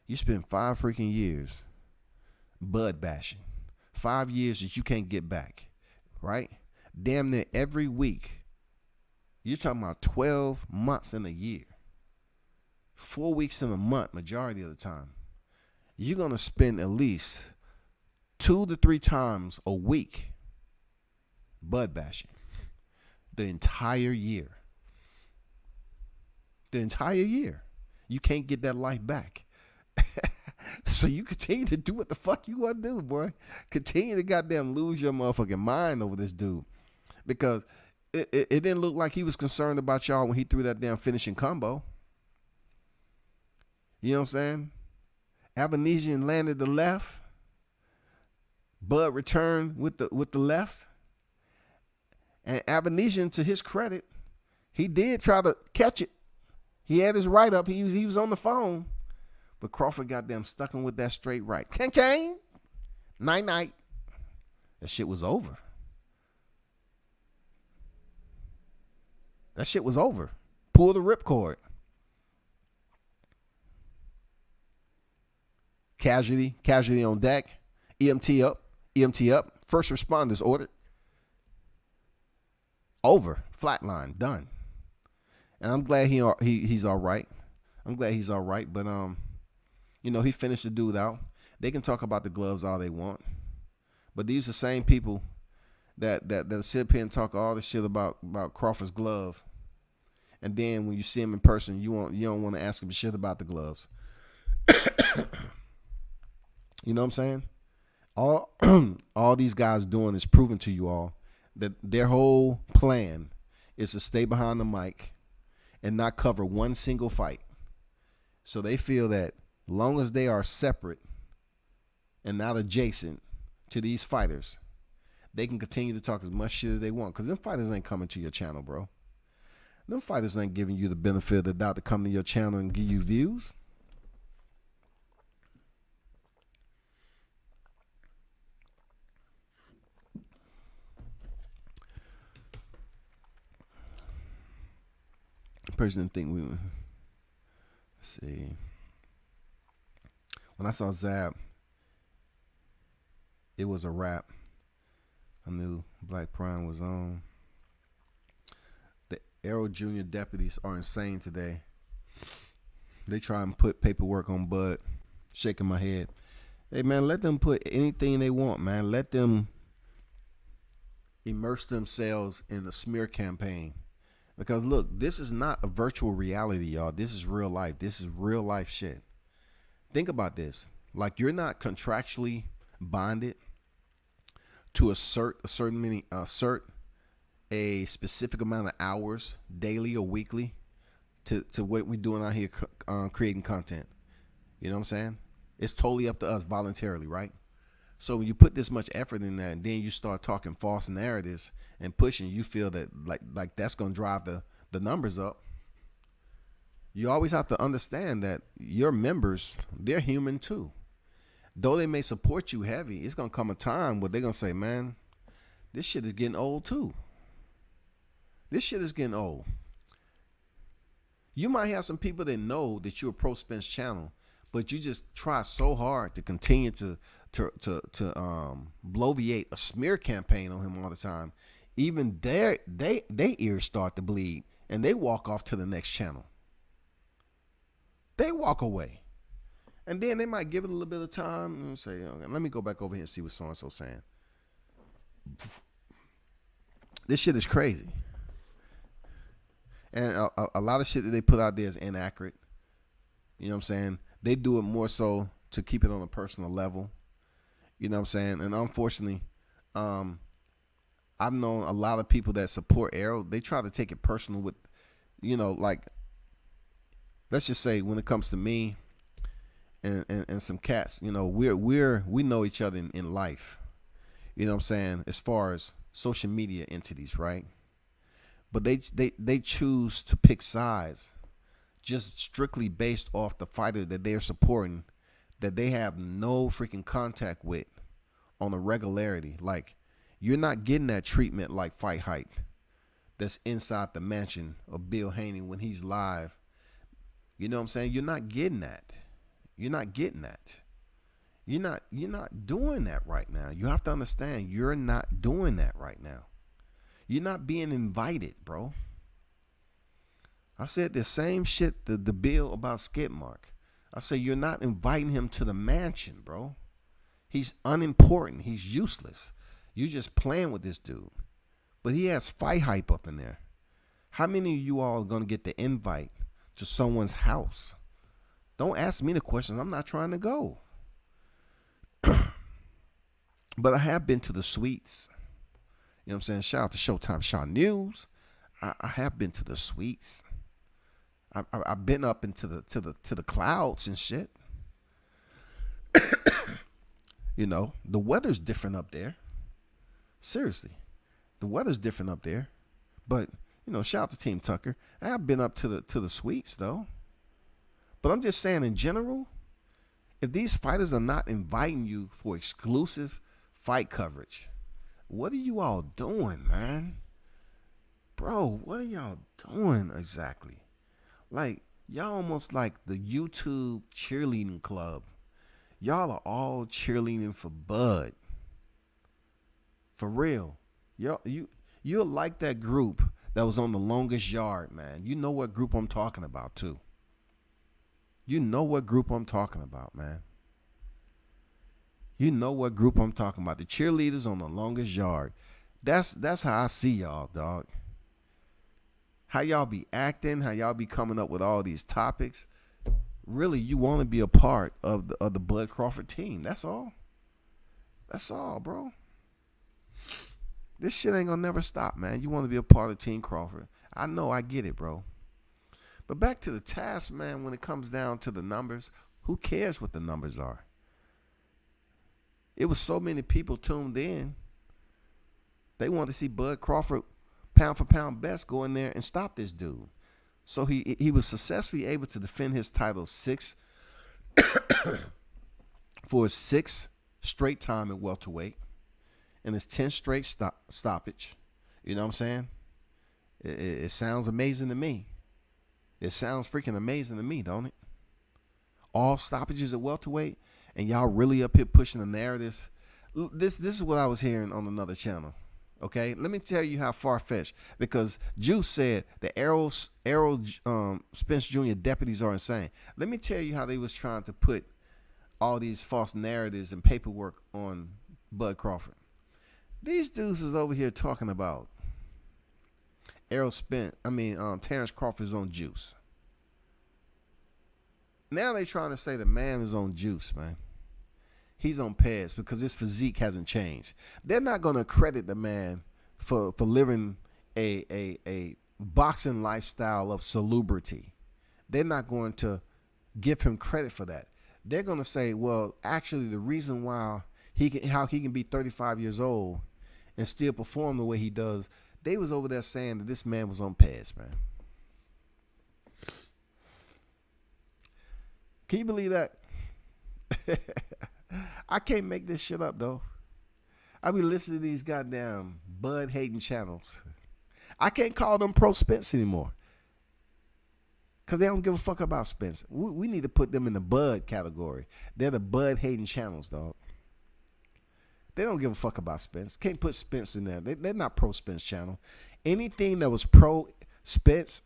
Speaker 2: You spend 5 freaking years bud bashing. 5 years that you can't get back, right? Damn near every week. You're talking about 12 months in a year. 4 weeks in a month, majority of the time. You're going to spend at least 2 to 3 times a week bud bashing. The entire year. The entire year. You can't get that life back. So you continue to do what the fuck you want to do, boy. Continue to goddamn lose your motherfucking mind over this dude. Because it didn't look like he was concerned about y'all when he threw that damn finishing combo. You know what I'm saying? Avanesian landed the left. Bud returned with the left. And Avanesian, to his credit, he did try to catch it. He had his right up. He was on the phone. But Crawford goddamn stuck him with that straight right. Kang. Night. That shit was over. That shit was over. Pull the ripcord. Casualty on deck. EMT up. First responders ordered. Over. Flatline. Done. And I'm glad he's all right. I'm glad he's all right. But he finished the dude out. They can talk about the gloves all they want, but these are the same people that sit up here and talk all this shit about Crawford's glove, and then when you see him in person, you don't want to ask him shit about the gloves. You know what I'm saying? All these guys doing is proving to you all that their whole plan is to stay behind the mic and not cover one single fight. So they feel that long as they are separate and not adjacent to these fighters, they can continue to talk as much shit as they want. Because them fighters ain't coming to your channel, bro. Them fighters ain't giving you the benefit of the doubt to come to your channel and give you views. person didn't think we. Let's see. When I saw Zab, it was a wrap. I knew Black Prime was on. The Arrow Junior deputies are insane today. They try and put paperwork on Bud. Shaking my head. Hey, man, let them put anything they want, man. Let them immerse themselves in the smear campaign. Because, look, this is not a virtual reality, y'all. This is real life. This is real life shit. Think about this. Like, you're not contractually bonded to assert a specific amount of hours daily or weekly to what we're doing out here creating content. You know what I'm saying? It's totally up to us voluntarily, right? So when you put this much effort in that and then you start talking false narratives and pushing, you feel that like that's going to drive the numbers up. You always have to understand that your members, they're human too. Though they may support you heavy, it's going to come a time where they're going to say, man, this shit is getting old too. This shit is getting old. You might have some people that know that you're a pro Spence channel, but you just try so hard to continue to bloviate a smear campaign on him all the time. Even their ears start to bleed and they walk off to the next channel. They walk away. And then they might give it a little bit of time and say, okay, let me go back over here and see what so-and-so's saying. This shit is crazy. And a lot of shit that they put out there is inaccurate. You know what I'm saying? They do it more so to keep it on a personal level. You know what I'm saying? And unfortunately, I've known a lot of people that support Arrow. They try to take it personal with, you know, like, let's just say when it comes to me and some cats, you know, we know each other in life. You know what I'm saying? As far as social media entities, right? But they choose to pick sides just strictly based off the fighter that they're supporting, that they have no freaking contact with on a regularity. Like, you're not getting that treatment like Fight Hype that's inside the mansion of Bill Haney when he's live. You know what I'm saying? You're not getting that. You're not getting that. You're not doing that right now. You have to understand, you're not doing that right now. You're not being invited, bro. I said the same shit, the bill about Skip Mark. I say you're not inviting him to the mansion, bro. He's unimportant. He's useless. You just playing with this dude. But he has Fight Hype up in there. How many of you all are going to get the invite to someone's house? Don't ask me the questions. I'm not trying to go. But I have been to the suites. You know what I'm saying? Shout out to Showtime Shaw News. I have been to the suites. I've been up into the clouds and shit. You know, the weather's different up there. Seriously, the weather's different up there. But you know, shout out to Team Tucker. I've been up to the suites though. But I'm just saying, in general, if these fighters are not inviting you for exclusive fight coverage, what are you all doing, man? Bro, what are y'all doing exactly? Like, y'all almost like the YouTube cheerleading club. Y'all are all cheerleading for Bud. For real. You're like that group that was on The Longest Yard, man. You know what group I'm talking about, too. You know what group I'm talking about, man. You know what group I'm talking about. The cheerleaders on The Longest Yard. That's how I see y'all, dog. How y'all be acting, how y'all be coming up with all these topics. Really, you want to be a part of the Bud Crawford team. That's all. That's all, bro. This shit ain't gonna never stop, man. You want to be a part of Team Crawford. I know, I get it, bro. But back to the task, man, when it comes down to the numbers, who cares what the numbers are? It was so many people tuned in. They wanted to see Bud Crawford, pound for pound best, go in there and stop this dude. So he was successfully able to defend his title for his sixth straight time at welterweight and his 10th straight stoppage. You know what I'm saying? It sounds amazing to me. It sounds freaking amazing to me, don't it? All stoppages at welterweight, and y'all really up here pushing the narrative. This is what I was hearing on another channel. Okay, let me tell you how far-fetched, because Juice said the Errol Spence Jr. deputies are insane. Let me tell you how they was trying to put all these false narratives and paperwork on Bud Crawford. These dudes is over here talking about Terrence Crawford's on Juice. Now they trying to say the man is on Juice, man. He's on pads because his physique hasn't changed. They're not going to credit the man for living a boxing lifestyle of salubrity. They're not going to give him credit for that. They're going to say, well, actually, the reason why how he can be 35 years old and still perform the way he does, they was over there saying that this man was on pads, man. Can you believe that? I can't make this shit up, though. I be listening to these goddamn Bud hating channels. I can't call them pro Spence anymore, because they don't give a fuck about Spence. We need to put them in the Bud category. They're the Bud hating channels, dog. They don't give a fuck about Spence. Can't put Spence in there. They're not pro Spence channel. Anything that was pro Spence,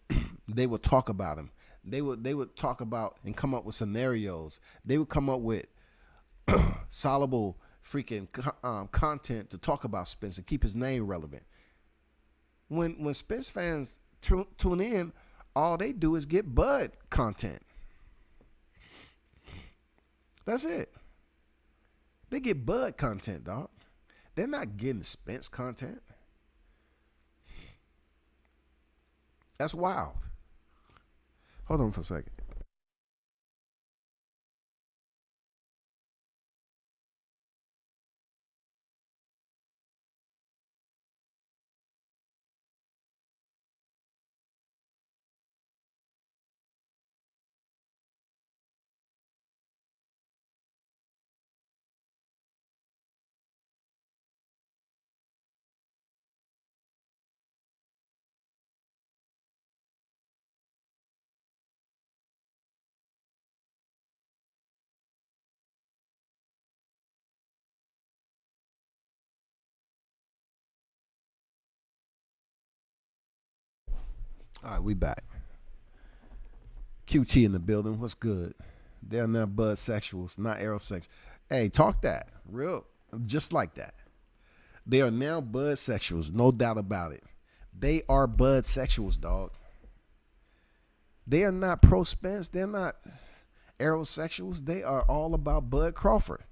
Speaker 2: they would talk about him. They would talk about and come up with scenarios. They would come up with soluble freaking content to talk about Spence and keep his name relevant. When Spence fans tune in, all they do is get Bud content. That's it. They get Bud content, dog. They're not getting Spence content. That's wild. Hold on for a second. All right, we back. QT in the building. What's good? They're now bud sexuals, not aerosexuals. Hey, talk that. Real, just like that. They are now bud sexuals, no doubt about it. They are bud sexuals, dog. They are not pro Spence. They're not aerosexuals. They are all about Bud Crawford.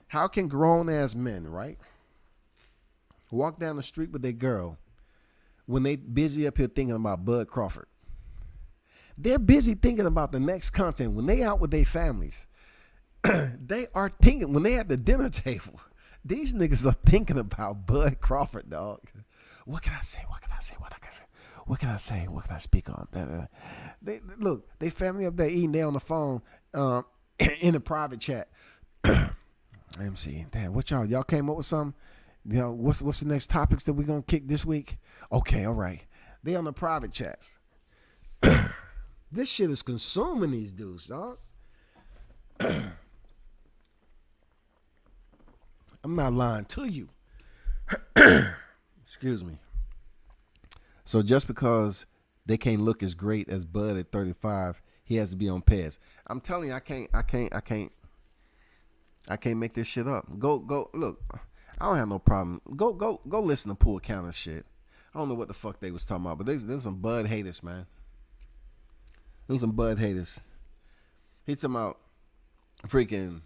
Speaker 2: How can grown-ass men, right, walk down the street with their girl when they busy up here thinking about Bud Crawford? They're busy thinking about the next content. When they out with their families, they are thinking, when they at the dinner table, these niggas are thinking about Bud Crawford, dog. What can I say? What can I say? What can I say? What can I say? What can I speak on? They look, they family up there eating, they on the phone in a private chat. Let me see. Damn, what y'all came up with something? You know, what's the next topics that we're gonna kick this week? Okay, all right. They on the private chats. This shit is consuming these dudes, dog. I'm not lying to you. Excuse me. So just because they can't look as great as Bud at 35, he has to be on pads. I'm telling you, I can't make this shit up. Go look. I don't have no problem. Go listen to Pool Counter shit. I don't know what the fuck they was talking about, but there's some Bud haters, man. There's some Bud haters. He's talking about freaking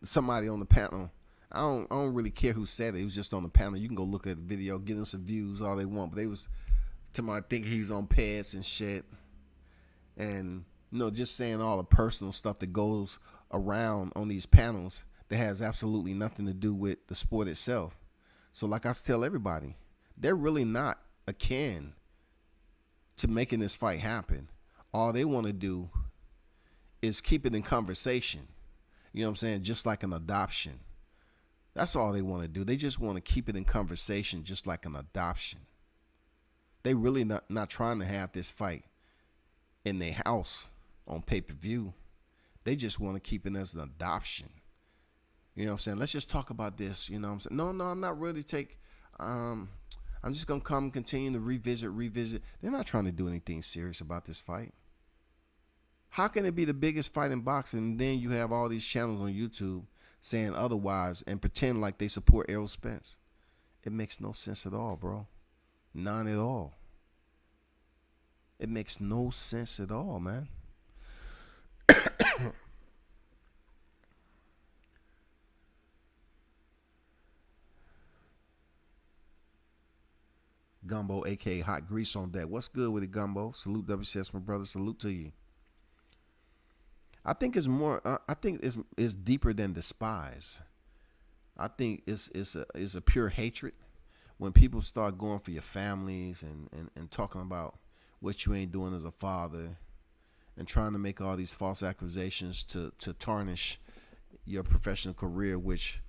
Speaker 2: somebody on the panel. I don't really care who said it. It was just on the panel. You can go look at the video, get in some views, all they want. But they was talking about, I think he was on pads and shit. And, just saying all the personal stuff that goes around on these panels that has absolutely nothing to do with the sport itself. So like I tell everybody, they're really not akin to making this fight happen. All they want to do is keep it in conversation. You know what I'm saying? Just like an adoption. That's all they want to do. They just want to keep it in conversation, just like an adoption. They really not trying to have this fight in their house on pay-per-view. They just want to keep it as an adoption. You know what I'm saying? Let's just talk about this. You know what I'm saying? No, I'm not really I'm just going to come continue to revisit. They're not trying to do anything serious about this fight. How can it be the biggest fight in boxing and then you have all these channels on YouTube saying otherwise and pretend like they support Errol Spence? It makes no sense at all, bro. None at all. It makes no sense at all, man. Gumbo, aka Hot Grease on deck. What's good with it, Gumbo? Salute WCS, my brother. Salute to you. I think it's more. I think it's deeper than despise. I think it's a pure hatred. When people start going for your families and talking about what you ain't doing as a father and trying to make all these false accusations to tarnish your professional career, which,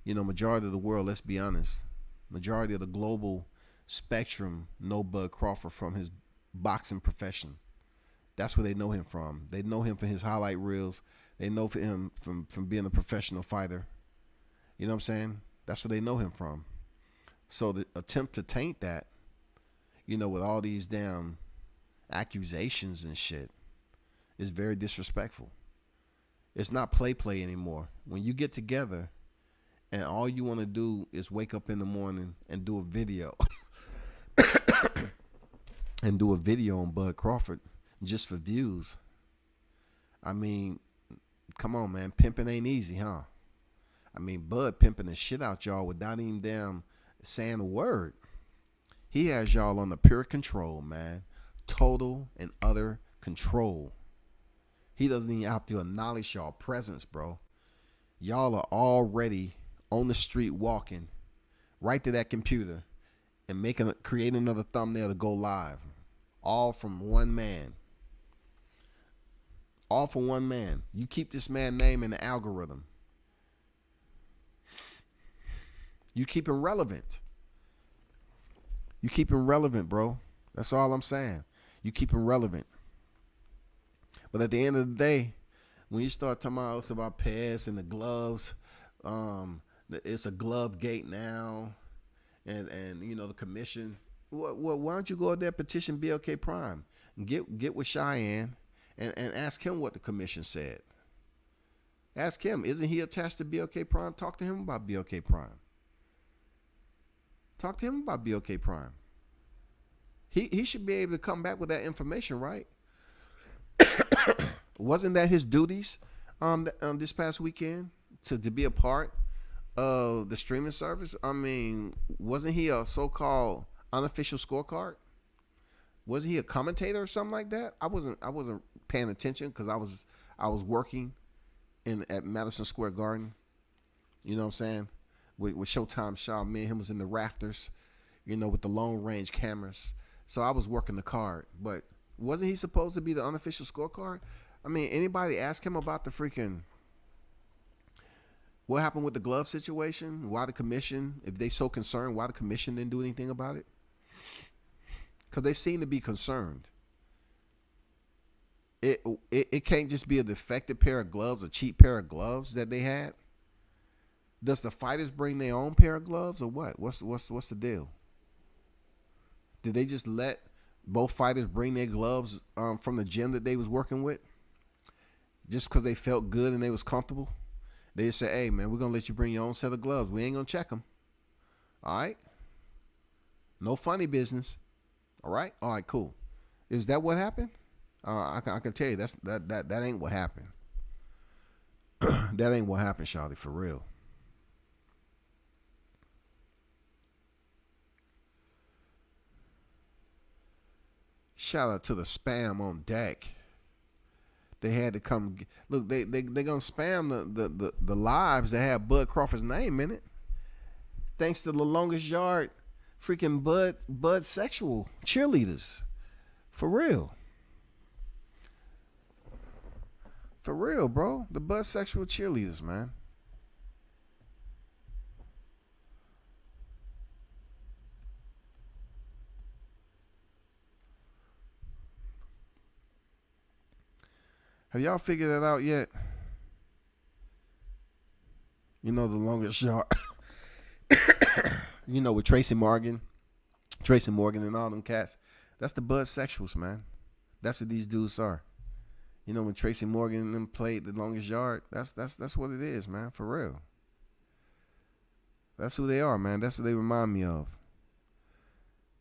Speaker 2: you know, majority of the world, let's be honest, majority of the global spectrum know Bud Crawford from his boxing profession. That's where they know him from. They know him for his highlight reels. They know for him from being a professional fighter. You know what I'm saying? That's where they know him from. So the attempt to taint that, you know, with all these damn accusations and shit is very disrespectful. It's not play anymore. When you get together and all you want to do is wake up in the morning and do a video and do a video on Bud Crawford just for views. I mean, come on, man. Pimping ain't easy, huh? I mean, Bud pimping the shit out y'all without even damn saying a word. He has y'all under pure control, man. Total and utter control. He doesn't even have to acknowledge y'all presence, bro. Y'all are already on the street walking right to that computer and creating another thumbnail to go live. All from one man. All for one man. You keep this man's name in the algorithm. You keep him relevant. You keep him relevant, bro. That's all I'm saying. You keep him relevant. But at the end of the day, when you start talking about pads and the gloves, it's a glove gate now, and you know the commission. Why don't you go out there petition BLK Prime and get with Cheyenne and ask him what the commission said. Ask him, isn't he attached to BLK Prime? Talk to him about BLK Prime. Talk to him about BLK Prime. He should be able to come back with that information, right? Wasn't that his duties this past weekend to be a part of the streaming service? I mean, wasn't he a so-called unofficial scorecard? Wasn't he a commentator or something like that? I wasn't paying attention because I was working at Madison Square Garden. You know what I'm saying? With Showtime Shaw, me and him was in the rafters, you know, with the long range cameras. So I was working the card, but wasn't he supposed to be the unofficial scorecard? I mean, anybody ask him about the freaking what happened with the glove situation? Why the commission, if they so concerned, why the commission didn't do anything about it? Because they seem to be concerned. It can't just be a defective pair of gloves, a cheap pair of gloves that they had. Does the fighters bring their own pair of gloves or what? What's the deal? Did they just let both fighters bring their gloves from the gym that they was working with? Just because they felt good and they was comfortable? They just say, hey, man, we're going to let you bring your own set of gloves. We ain't going to check them. All right? No funny business. All right? All right, cool. Is that what happened? I can tell you that ain't what happened. That ain't what happened, Shawty, for real. Shout out to the spam on deck. They had to come look. They gonna spam the lives that have Bud Crawford's name in it. Thanks to the longest yard, freaking Bud sexual cheerleaders, for real. For real, bro. The Bud sexual cheerleaders, man. Have y'all figured that out yet? You know, the longest yard. You know, with Tracy Morgan and all them cats. That's the bud sexuals, man. That's what these dudes are. You know, when Tracy Morgan and them played the longest yard, that's what it is, man, for real. That's who they are, man. That's what they remind me of.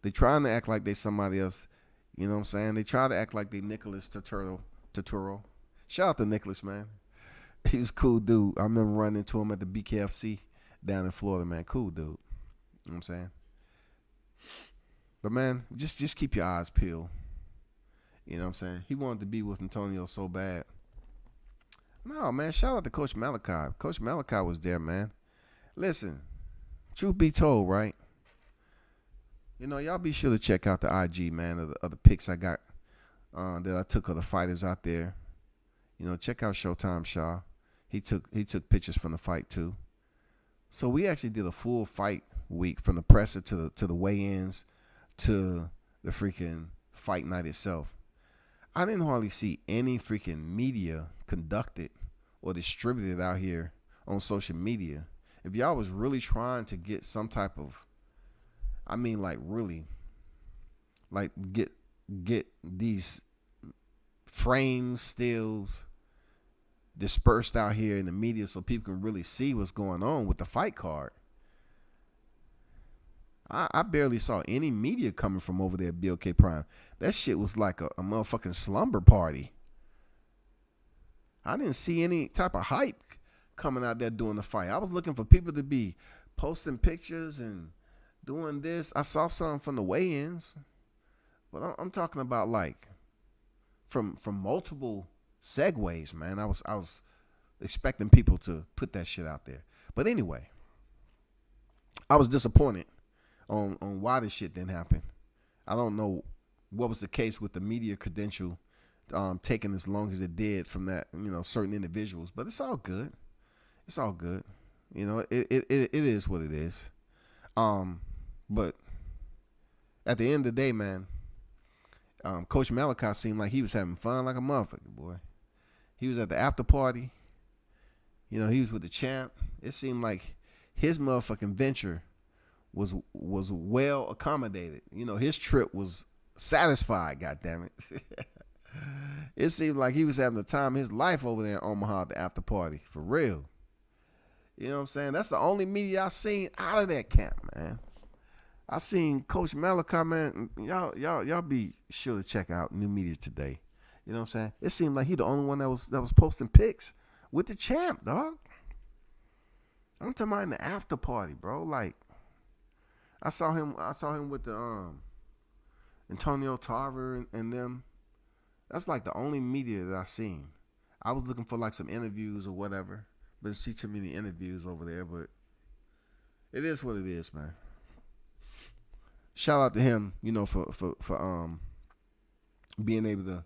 Speaker 2: They trying to act like they somebody else. You know what I'm saying? They try to act like they Nicholas Turturro. Shout out to Nicholas, man. He was a cool dude. I remember running into him at the BKFC down in Florida, man. Cool dude. You know what I'm saying? But, man, just keep your eyes peeled. You know what I'm saying? He wanted to be with Antonio so bad. No, man, shout out to Coach Malachi. Coach Malachi was there, man. Listen, truth be told, right? You know, y'all be sure to check out the IG, man, of the pics I got that I took of the fighters out there. You know, check out Showtime Shaw. He took pictures from the fight too. So we actually did a full fight week from the presser to the weigh-ins to the freaking fight night itself. I didn't hardly see any freaking media conducted or distributed out here on social media. If y'all was really trying to get some type of, I mean, like really, like get these frames, stills dispersed out here in the media so people can really see what's going on with the fight card. I barely saw any media coming from over there at BLK Prime. That shit was like a motherfucking slumber party. I didn't see any type of hype coming out there doing the fight. I was looking for people to be posting pictures and doing this. I saw some from the weigh-ins. But I'm talking about like from multiple segues, man. I was expecting people to put that shit out there. But anyway, I was disappointed on why this shit didn't happen. I don't know what was the case with the media credential taking as long as it did from that, you know, certain individuals. But it's all good. It's all good. You know, it is what it is. But at the end of the day, man, Coach Malachi seemed like he was having fun like a motherfucker, boy. He was at the after party. You know, he was with the champ. It seemed like his motherfucking venture was well accommodated. You know, his trip was satisfied, goddammit. It seemed like he was having the time of his life over there in Omaha at the after party, for real. You know what I'm saying? That's the only media I seen out of that camp, man. I seen Coach Malachi, man. Y'all be sure to check out New Media Today. You know what I'm saying? It seemed like he the only one that was posting pics with the champ, dog. I'm talking about in the after party, bro. Like, I saw him with the Antonio Tarver and them. That's like the only media that I seen. I was looking for like some interviews or whatever, but didn't see too many interviews over there. But it is what it is, man. Shout out to him, you know, for being able to,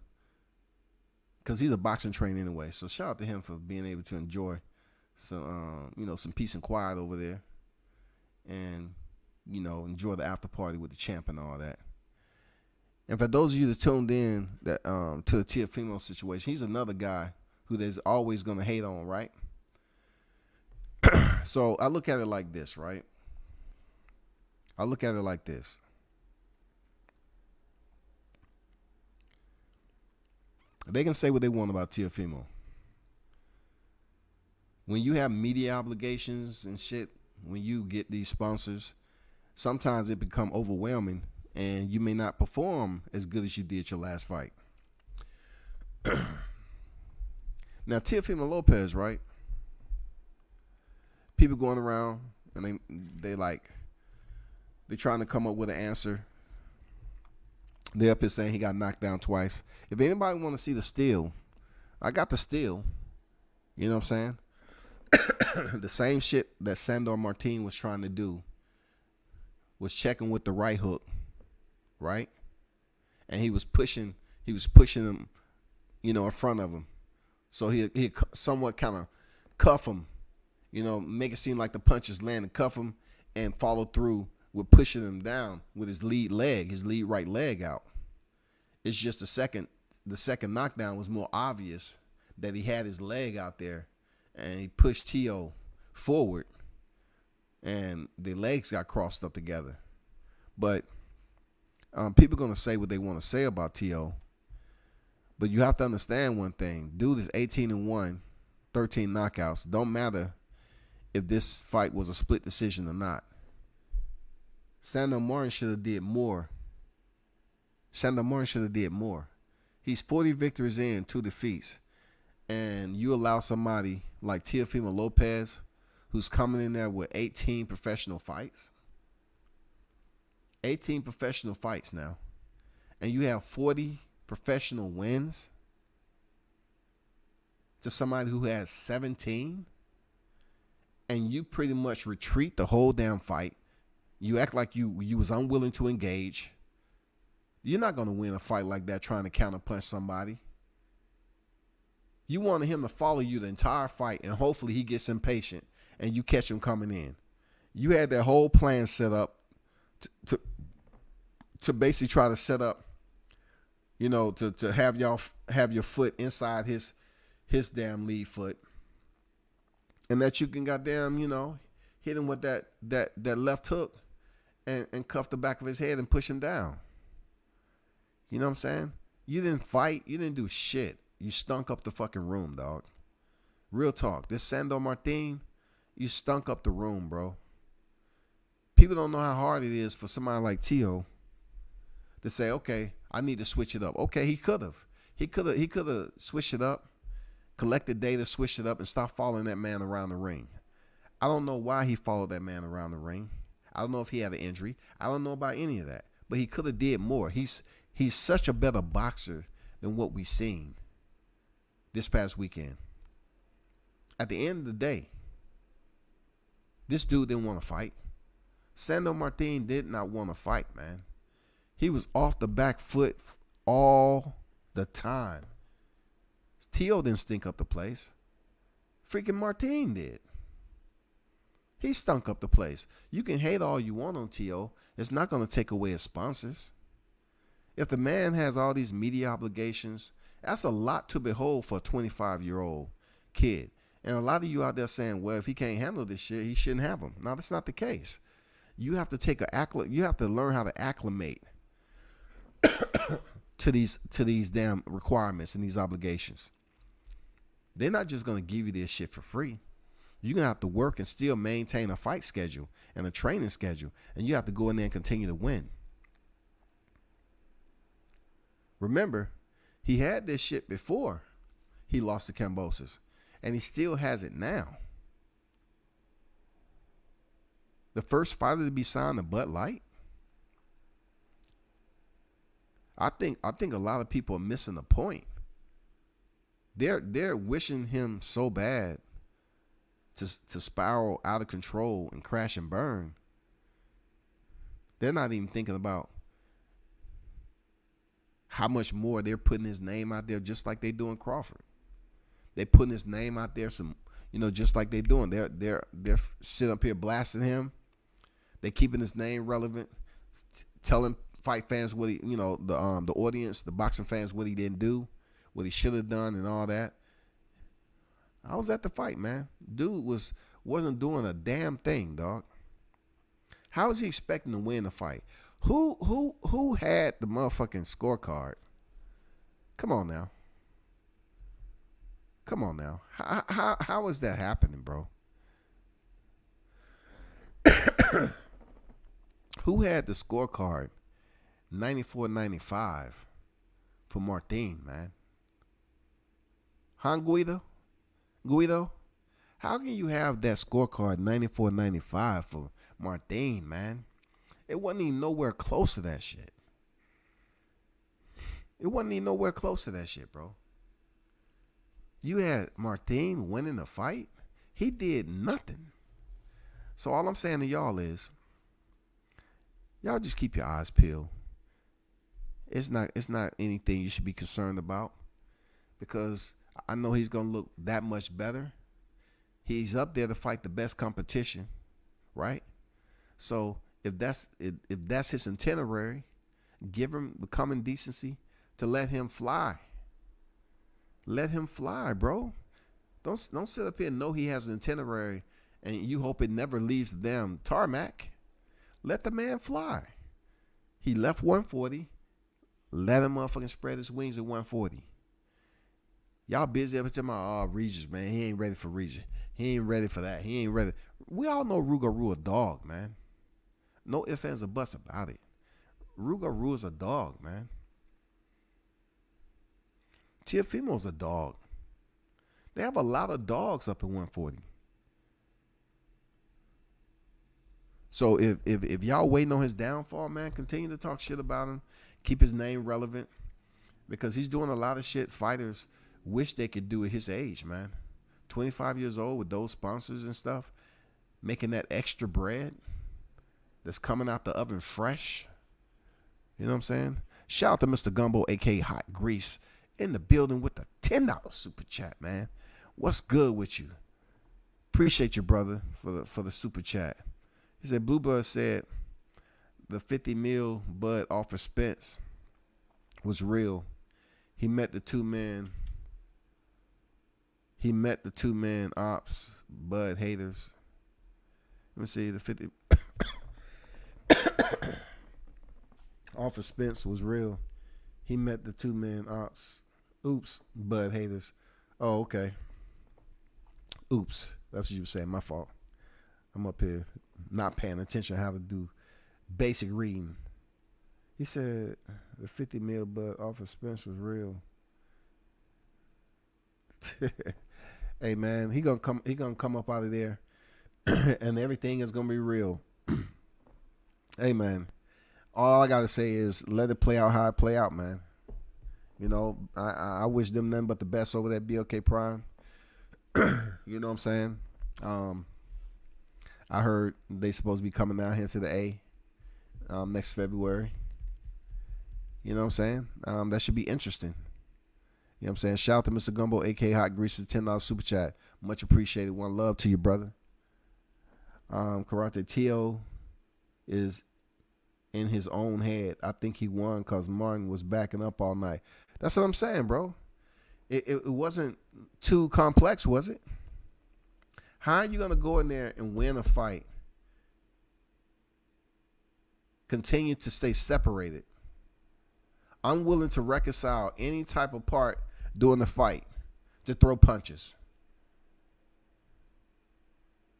Speaker 2: because he's a boxing trainer anyway. So shout out to him for being able to enjoy some, you know, some peace and quiet over there, and you know, enjoy the after party with the champ and all that. And for those of you that tuned in that to the Teofimo situation, he's another guy who there's always gonna hate on, right? So I look at it like this, right? I look at it like this. They can say what they want about Teofimo. When you have media obligations and shit, when you get these sponsors, sometimes it become overwhelming and you may not perform as good as you did your last fight. Now, Teofimo Lopez, right? People going around and they they're trying to come up with an answer. They're up here saying he got knocked down twice. If anybody want to see the steal, I got the steal. You know what I'm saying? The same shit that Sandor Martin was trying to do was checking with the right hook, right? And he was pushing him, you know, in front of him. So he somewhat kind of cuff him, you know, make it seem like the punches landed, cuff him, and follow through with pushing him down with his lead right leg out. It's just the second knockdown was more obvious that he had his leg out there and he pushed T.O. forward and the legs got crossed up together. But people are going to say what they want to say about T.O., but you have to understand one thing. Dude is 18-1, 13 knockouts. Don't matter if this fight was a split decision or not. Sandor Martin should have did more. He's 40 victories in, 2 defeats. And you allow somebody like Teofimo Lopez, who's coming in there with 18 professional fights. 18 professional fights now. And you have 40 professional wins to somebody who has 17. And you pretty much retreat the whole damn fight. You act like you was unwilling to engage. You're not going to win a fight like that trying to counterpunch somebody. You wanted him to follow you the entire fight, and hopefully he gets impatient and you catch him coming in. You had that whole plan set up to basically try to set up, to have y'all have your foot inside his damn lead foot, and that you can goddamn hit him with that left hook and cuff the back of his head and push him down. You know what I'm saying? You didn't fight. You didn't do shit. You stunk up the fucking room, dog. Real talk. This Sandor Martin, you stunk up the room, bro. People don't know how hard it is for somebody like T.O. to say, okay, I need to switch it up. Okay, he could have. He could have switched it up, collected data, switched it up, and stopped following that man around the ring. I don't know why he followed that man around the ring. I don't know if he had an injury. I don't know about any of that. But he could have did more. He's such a better boxer than what we've seen this past weekend. At the end of the day, this dude didn't want to fight. Sandor Martin did not want to fight, man. He was off the back foot all the time. T.O. didn't stink up the place. Freaking Martin did. He stunk up the place. You can hate all you want on T.O. It's not going to take away his sponsors. If the man has all these media obligations, that's a lot to behold for a 25-year-old kid. And a lot of you out there saying, well, if he can't handle this shit, he shouldn't have them. No, that's not the case. You have to learn how to acclimate to these damn requirements and these obligations. They're not just going to give you this shit for free. You're going to have to work and still maintain a fight schedule and a training schedule. And you have to go in there and continue to win. Remember, he had this shit before he lost to Kambosos. And he still has it now. The first fighter to be signed to Bud Light. I think a lot of people are missing the point. They're wishing him so bad to spiral out of control and crash and burn. They're not even thinking about how much more they're putting his name out there, just like they doing Crawford. They putting his name out there, just like they doing. They're sitting up here blasting him. They keeping his name relevant, telling fight fans what he, the audience, the boxing fans, what he didn't do, what he should have done, and all that. I was at the fight, man. Dude wasn't doing a damn thing, dog. How is he expecting to win the fight? Who had the motherfucking scorecard? Come on now. How is that happening, bro? Who had the scorecard 94-95 for Martin, man? Guido? How can you have that scorecard 94-95 for Martin, man? It wasn't even nowhere close to that shit. Bro. You had Martin winning the fight. He did nothing. So all I'm saying to y'all is, y'all just keep your eyes peeled. It's not anything you should be concerned about, because I know he's gonna look that much better. He's up there to fight the best competition, right? So if that's his itinerary, give him the common decency to let him fly. Let him fly, bro. Don't sit up here and know he has an itinerary and you hope it never leaves the damn tarmac. Let the man fly. He left 140. Let him motherfucking spread his wings at 140. Y'all busy up to my Regis, man. He ain't ready for Regis. He ain't ready for that. He ain't ready. We all know Rougarou a dog, man. No ifs, ands, or buts about it. Rougarou is a dog, man. Teofimo's a dog. They have a lot of dogs up in 140. So if y'all waiting on his downfall, man, continue to talk shit about him. Keep his name relevant. Because he's doing a lot of shit fighters wish they could do at his age, man. 25 years old with those sponsors and stuff. Making that extra bread that's coming out the oven fresh. You know what I'm saying? Shout out to Mr. Gumbo, a.k.a. Hot Grease, in the building with the $10 super chat, man. What's good with you? Appreciate you, brother, for the super chat. He said, Bluebird said the 50 mil Bud offer Spence was real. He met the two man ops, Bud haters. Let me see, the 50 offer Spence was real. He met the two man ops. Oops, Bud haters. Oh, okay. Oops. That's what you were saying. My fault. I'm up here not paying attention how to do basic reading. He said the 50 mil Bud offer Spence was real. Hey man, he gonna come up out of there and everything is gonna be real. Hey man, all I gotta say is let it play out how it play out, man. You know, I wish them nothing but the best over that BLK Prime. You know what I'm saying? I heard they supposed to be coming down here to the A next February. You know what I'm saying? That should be interesting. You know what I'm saying? Shout out to Mr. Gumbo, a.k.a. Hot Grease, $10 super chat. Much appreciated. One love to you, brother. Karate Tio is in his own head. I think he won because Martin was backing up all night. That's what I'm saying, bro. It wasn't too complex, was it? How are you going to go in there and win a fight? Continue to stay separated. Unwilling to reconcile any type of part during the fight to throw punches.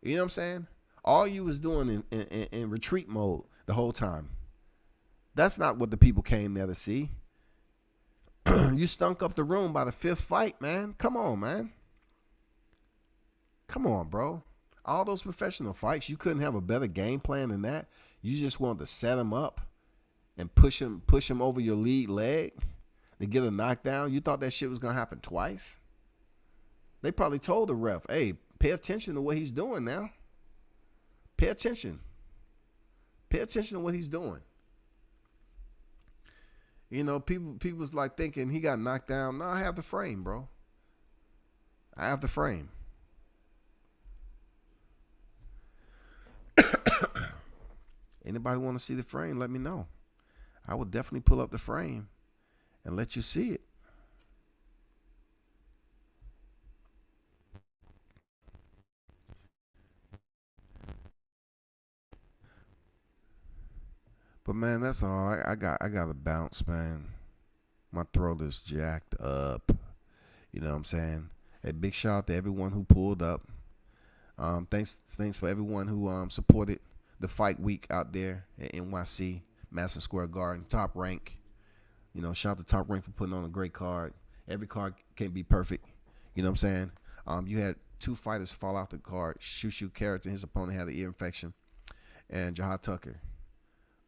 Speaker 2: You know what I'm saying? All you was doing in retreat mode the whole time. That's not what the people came there to see. You stunk up the room by the fifth fight, man. Come on, man. Come on, bro. All those professional fights, you couldn't have a better game plan than that. You just wanted to set him up and push him over your lead leg to get a knockdown. You thought that shit was going to happen twice? They probably told the ref, hey, pay attention to what he's doing now. Pay attention. Pay attention to what he's doing. You know, people's like thinking he got knocked down. No, I have the frame, bro. I have the frame. Anybody want to see the frame, let me know. I will definitely pull up the frame and let you see it. But man, that's all. I got to bounce, man. My throat is jacked up. You know what I'm saying? A big shout out to everyone who pulled up. Thanks for everyone who supported the fight week out there at NYC, Madison Square Garden, Top Rank. You know, shout out to Top Rank for putting on a great card. Every card can't be perfect. You know what I'm saying? You had two fighters fall out the card. Shushu Carrot and his opponent had an ear infection. And Jahad Tucker.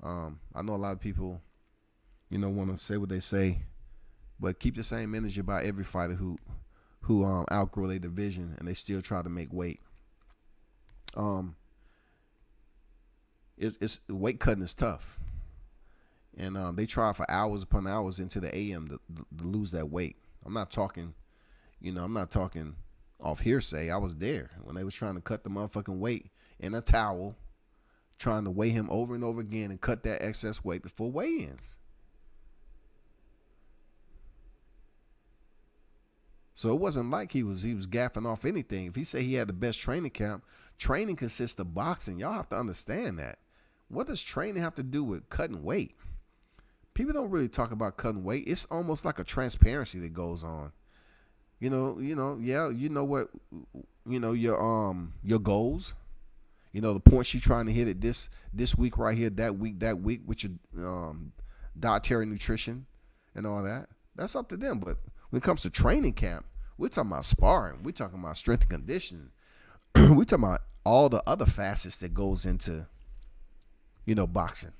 Speaker 2: I know a lot of people, you know, want to say what they say, but keep the same energy about every fighter who outgrow their division and they still try to make weight. It's weight cutting is tough, and they try for hours upon hours into the AM to lose that weight. I'm not talking off hearsay. I was there when they was trying to cut the motherfucking weight in a towel, trying to weigh him over and over again and cut that excess weight before weigh-ins. So it wasn't like he was gaffing off anything. If he said he had the best training camp, training consists of boxing. Y'all have to understand that. What does training have to do with cutting weight? People don't really talk about cutting weight. It's almost like a transparency that goes on. Yeah, you know what, your goals. The points you're trying to hit at this week right here, that week with your dietary nutrition and all that. That's up to them. But when it comes to training camp, we're talking about sparring. We're talking about strength and conditioning. We're talking about all the other facets that goes into, boxing.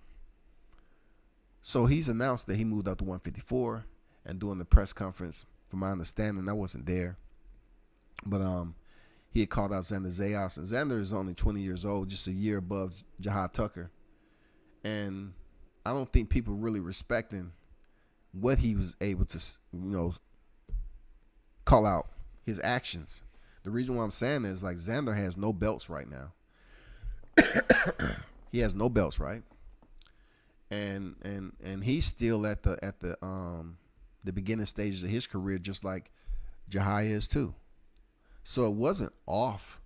Speaker 2: So he's announced that he moved up to 154, and during the press conference, from my understanding, I wasn't there, but he had called out Xander Zayas, and Xander is only 20 years old, just a year above Jahad Tucker, and I don't think people really respecting what he was able to, call out his actions. The reason why I'm saying is like Xander has no belts right now. He has no belts, right? And he's still at the beginning stages of his career, just like Jahai is too. So it wasn't off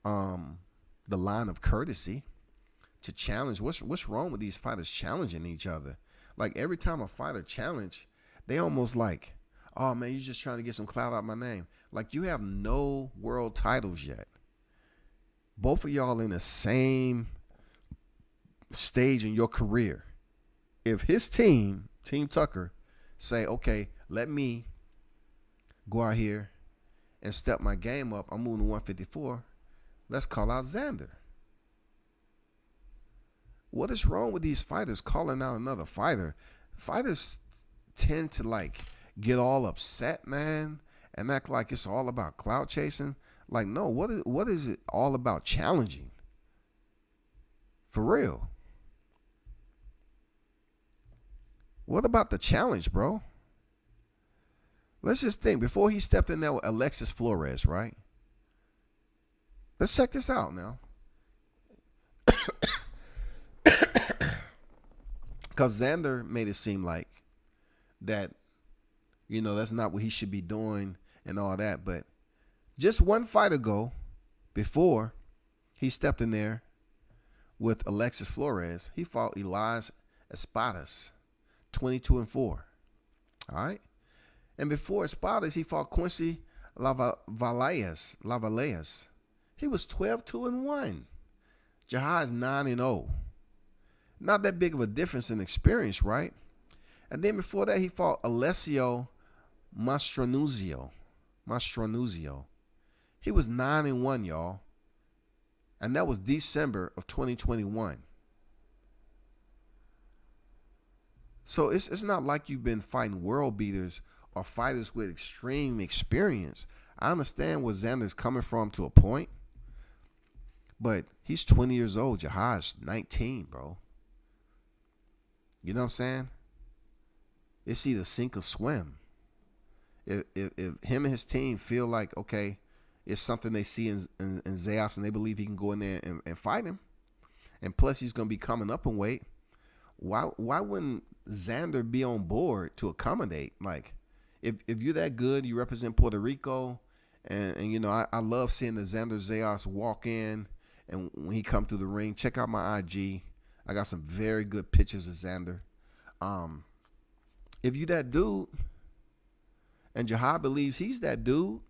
Speaker 2: the line of courtesy to challenge. What's wrong with these fighters challenging each other? Like every time a fighter challenge, they almost like, oh man, you're just trying to get some clout out my name. Like you have no world titles yet. Both of y'all in the same stage in your career. If his Team Tucker, say, okay, let me go out here and step my game up. I'm moving to 154. Let's call out Xander. What is wrong with these fighters calling out another fighter? Fighters tend to like get all upset, man, and act like it's all about clout chasing. Like, no, what is it all about challenging? For real. What about the challenge, bro? Let's just think. Before he stepped in there with Alexis Flores, right? Let's check this out now. Because Xander made it seem like that, that's not what he should be doing and all that. But just one fight ago, before he stepped in there with Alexis Flores, he fought Elias Espadas, 22-4. All right? And before Espadas, he fought Quincy Lavalleyes. He was 12-2-1. Jahai is 9-0. Not that big of a difference in experience, right? And then before that, he fought Alessio Mastronuzio. He was 9-1, y'all. And that was December of 2021. So it's not like you've been fighting world beaters or fighters with extreme experience. I understand where Xander's coming from to a point. But he's 20 years old. Jahai's 19, bro. You know what I'm saying? It's either sink or swim. If him and his team feel like, okay, it's something they see in Zayas and they believe he can go in there and fight him, and plus he's going to be coming up in weight, why wouldn't Xander be on board to accommodate? Like, if you're that good, you represent Puerto Rico, and I love seeing the Xander Zayas walk in, and when he come through the ring, check out my IG. I got some very good pictures of Xander. If you that dude, and Jahai believes he's that dude,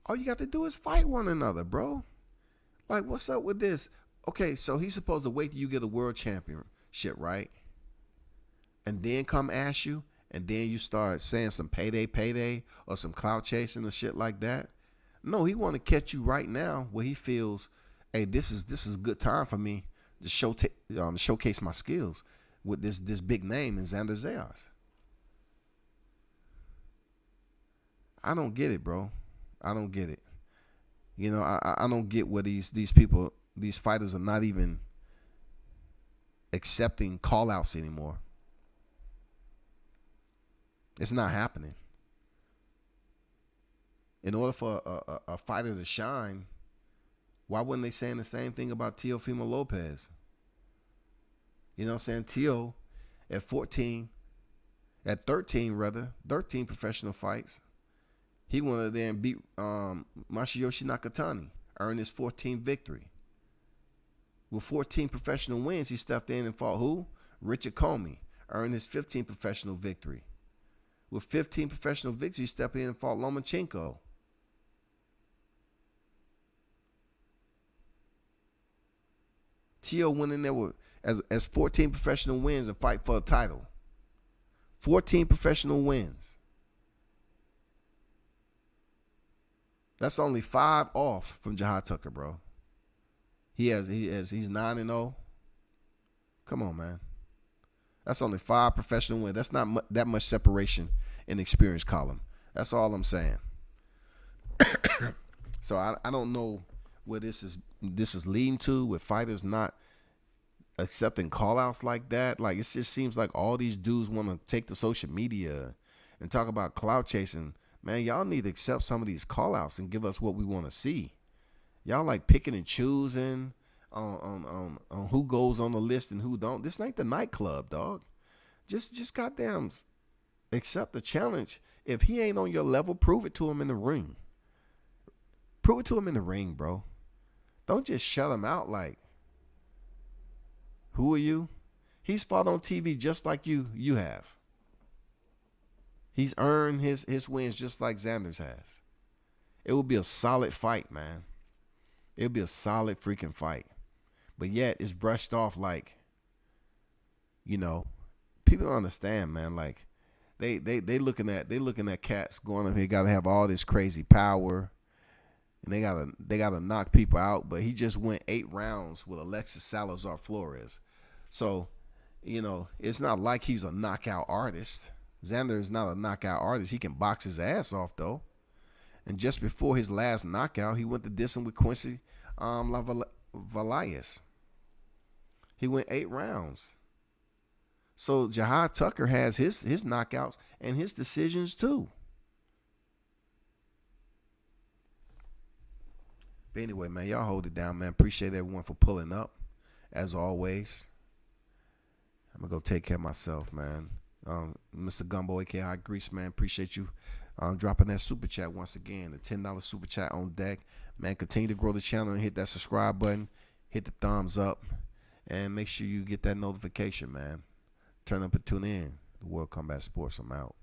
Speaker 2: all you got to do is fight one another, bro. Like, what's up with this? Okay, so he's supposed to wait till you get a world championship, right? And then come ask you, and then you start saying some payday, or some clout chasing or shit like that. No, he want to catch you right now where he feels, hey, this is a good time for me to showcase my skills with this big name in Xander Zayas. I don't get it, bro. I don't get it. I don't get where these people, these fighters are not even accepting call-outs anymore. It's not happening. In order for a fighter to shine, why wouldn't they saying the same thing about Teofimo Lopez? You know what I'm saying? Teo at 13 professional fights, He went in there and beat Masayoshi Nakatani, earned his 14th victory. With 14 professional wins, he stepped in and fought who? Richard Comey, earned his 15th professional victory. With 15 professional victories, he stepped in and fought Lomachenko. Tio went in there with as 14 professional wins and fight for a title. 14 professional wins. That's only 5 off from Jahad Tucker, bro. He's 9-0. Come on, man. That's only 5 professional wins. That's not that much separation in the experience column. That's all I'm saying. So I don't know where this is leading to, with fighters not accepting call-outs like that. Like, it just seems like all these dudes want to take to social media and talk about clout chasing. Man, y'all need to accept some of these call-outs and give us what we want to see. Y'all like picking and choosing on who goes on the list and who don't. This ain't the nightclub, dog. Just goddamn accept the challenge. If he ain't on your level, prove it to him in the ring. Prove it to him in the ring, bro. Don't just shut him out like, who are you? He's fought on TV just like you have. He's earned his wins just like Xander's has. It will be a solid fight, man. It'll be a solid freaking fight. But yet it's brushed off like, people don't understand, man. Like they looking at cats going up here, gotta have all this crazy power. And they gotta knock people out. But he just went 8 rounds with Alexis Salazar Flores. So, it's not like he's a knockout artist. Xander is not a knockout artist. He can box his ass off, though. And just before his last knockout, he went to dissing with Quincy Valajas. He went 8 rounds. So Jahad Tucker has his knockouts and his decisions too. But anyway, man, y'all hold it down, man. Appreciate everyone for pulling up, as always. I'm going to go take care of myself, man. Mr. Gumbo, a.k.a. Grease, man, appreciate you dropping that super chat once again. The $10 super chat on deck. Man, continue to grow the channel and hit that subscribe button. Hit the thumbs up. And make sure you get that notification, man. Turn up and tune in. The World Combat Sports, I'm out.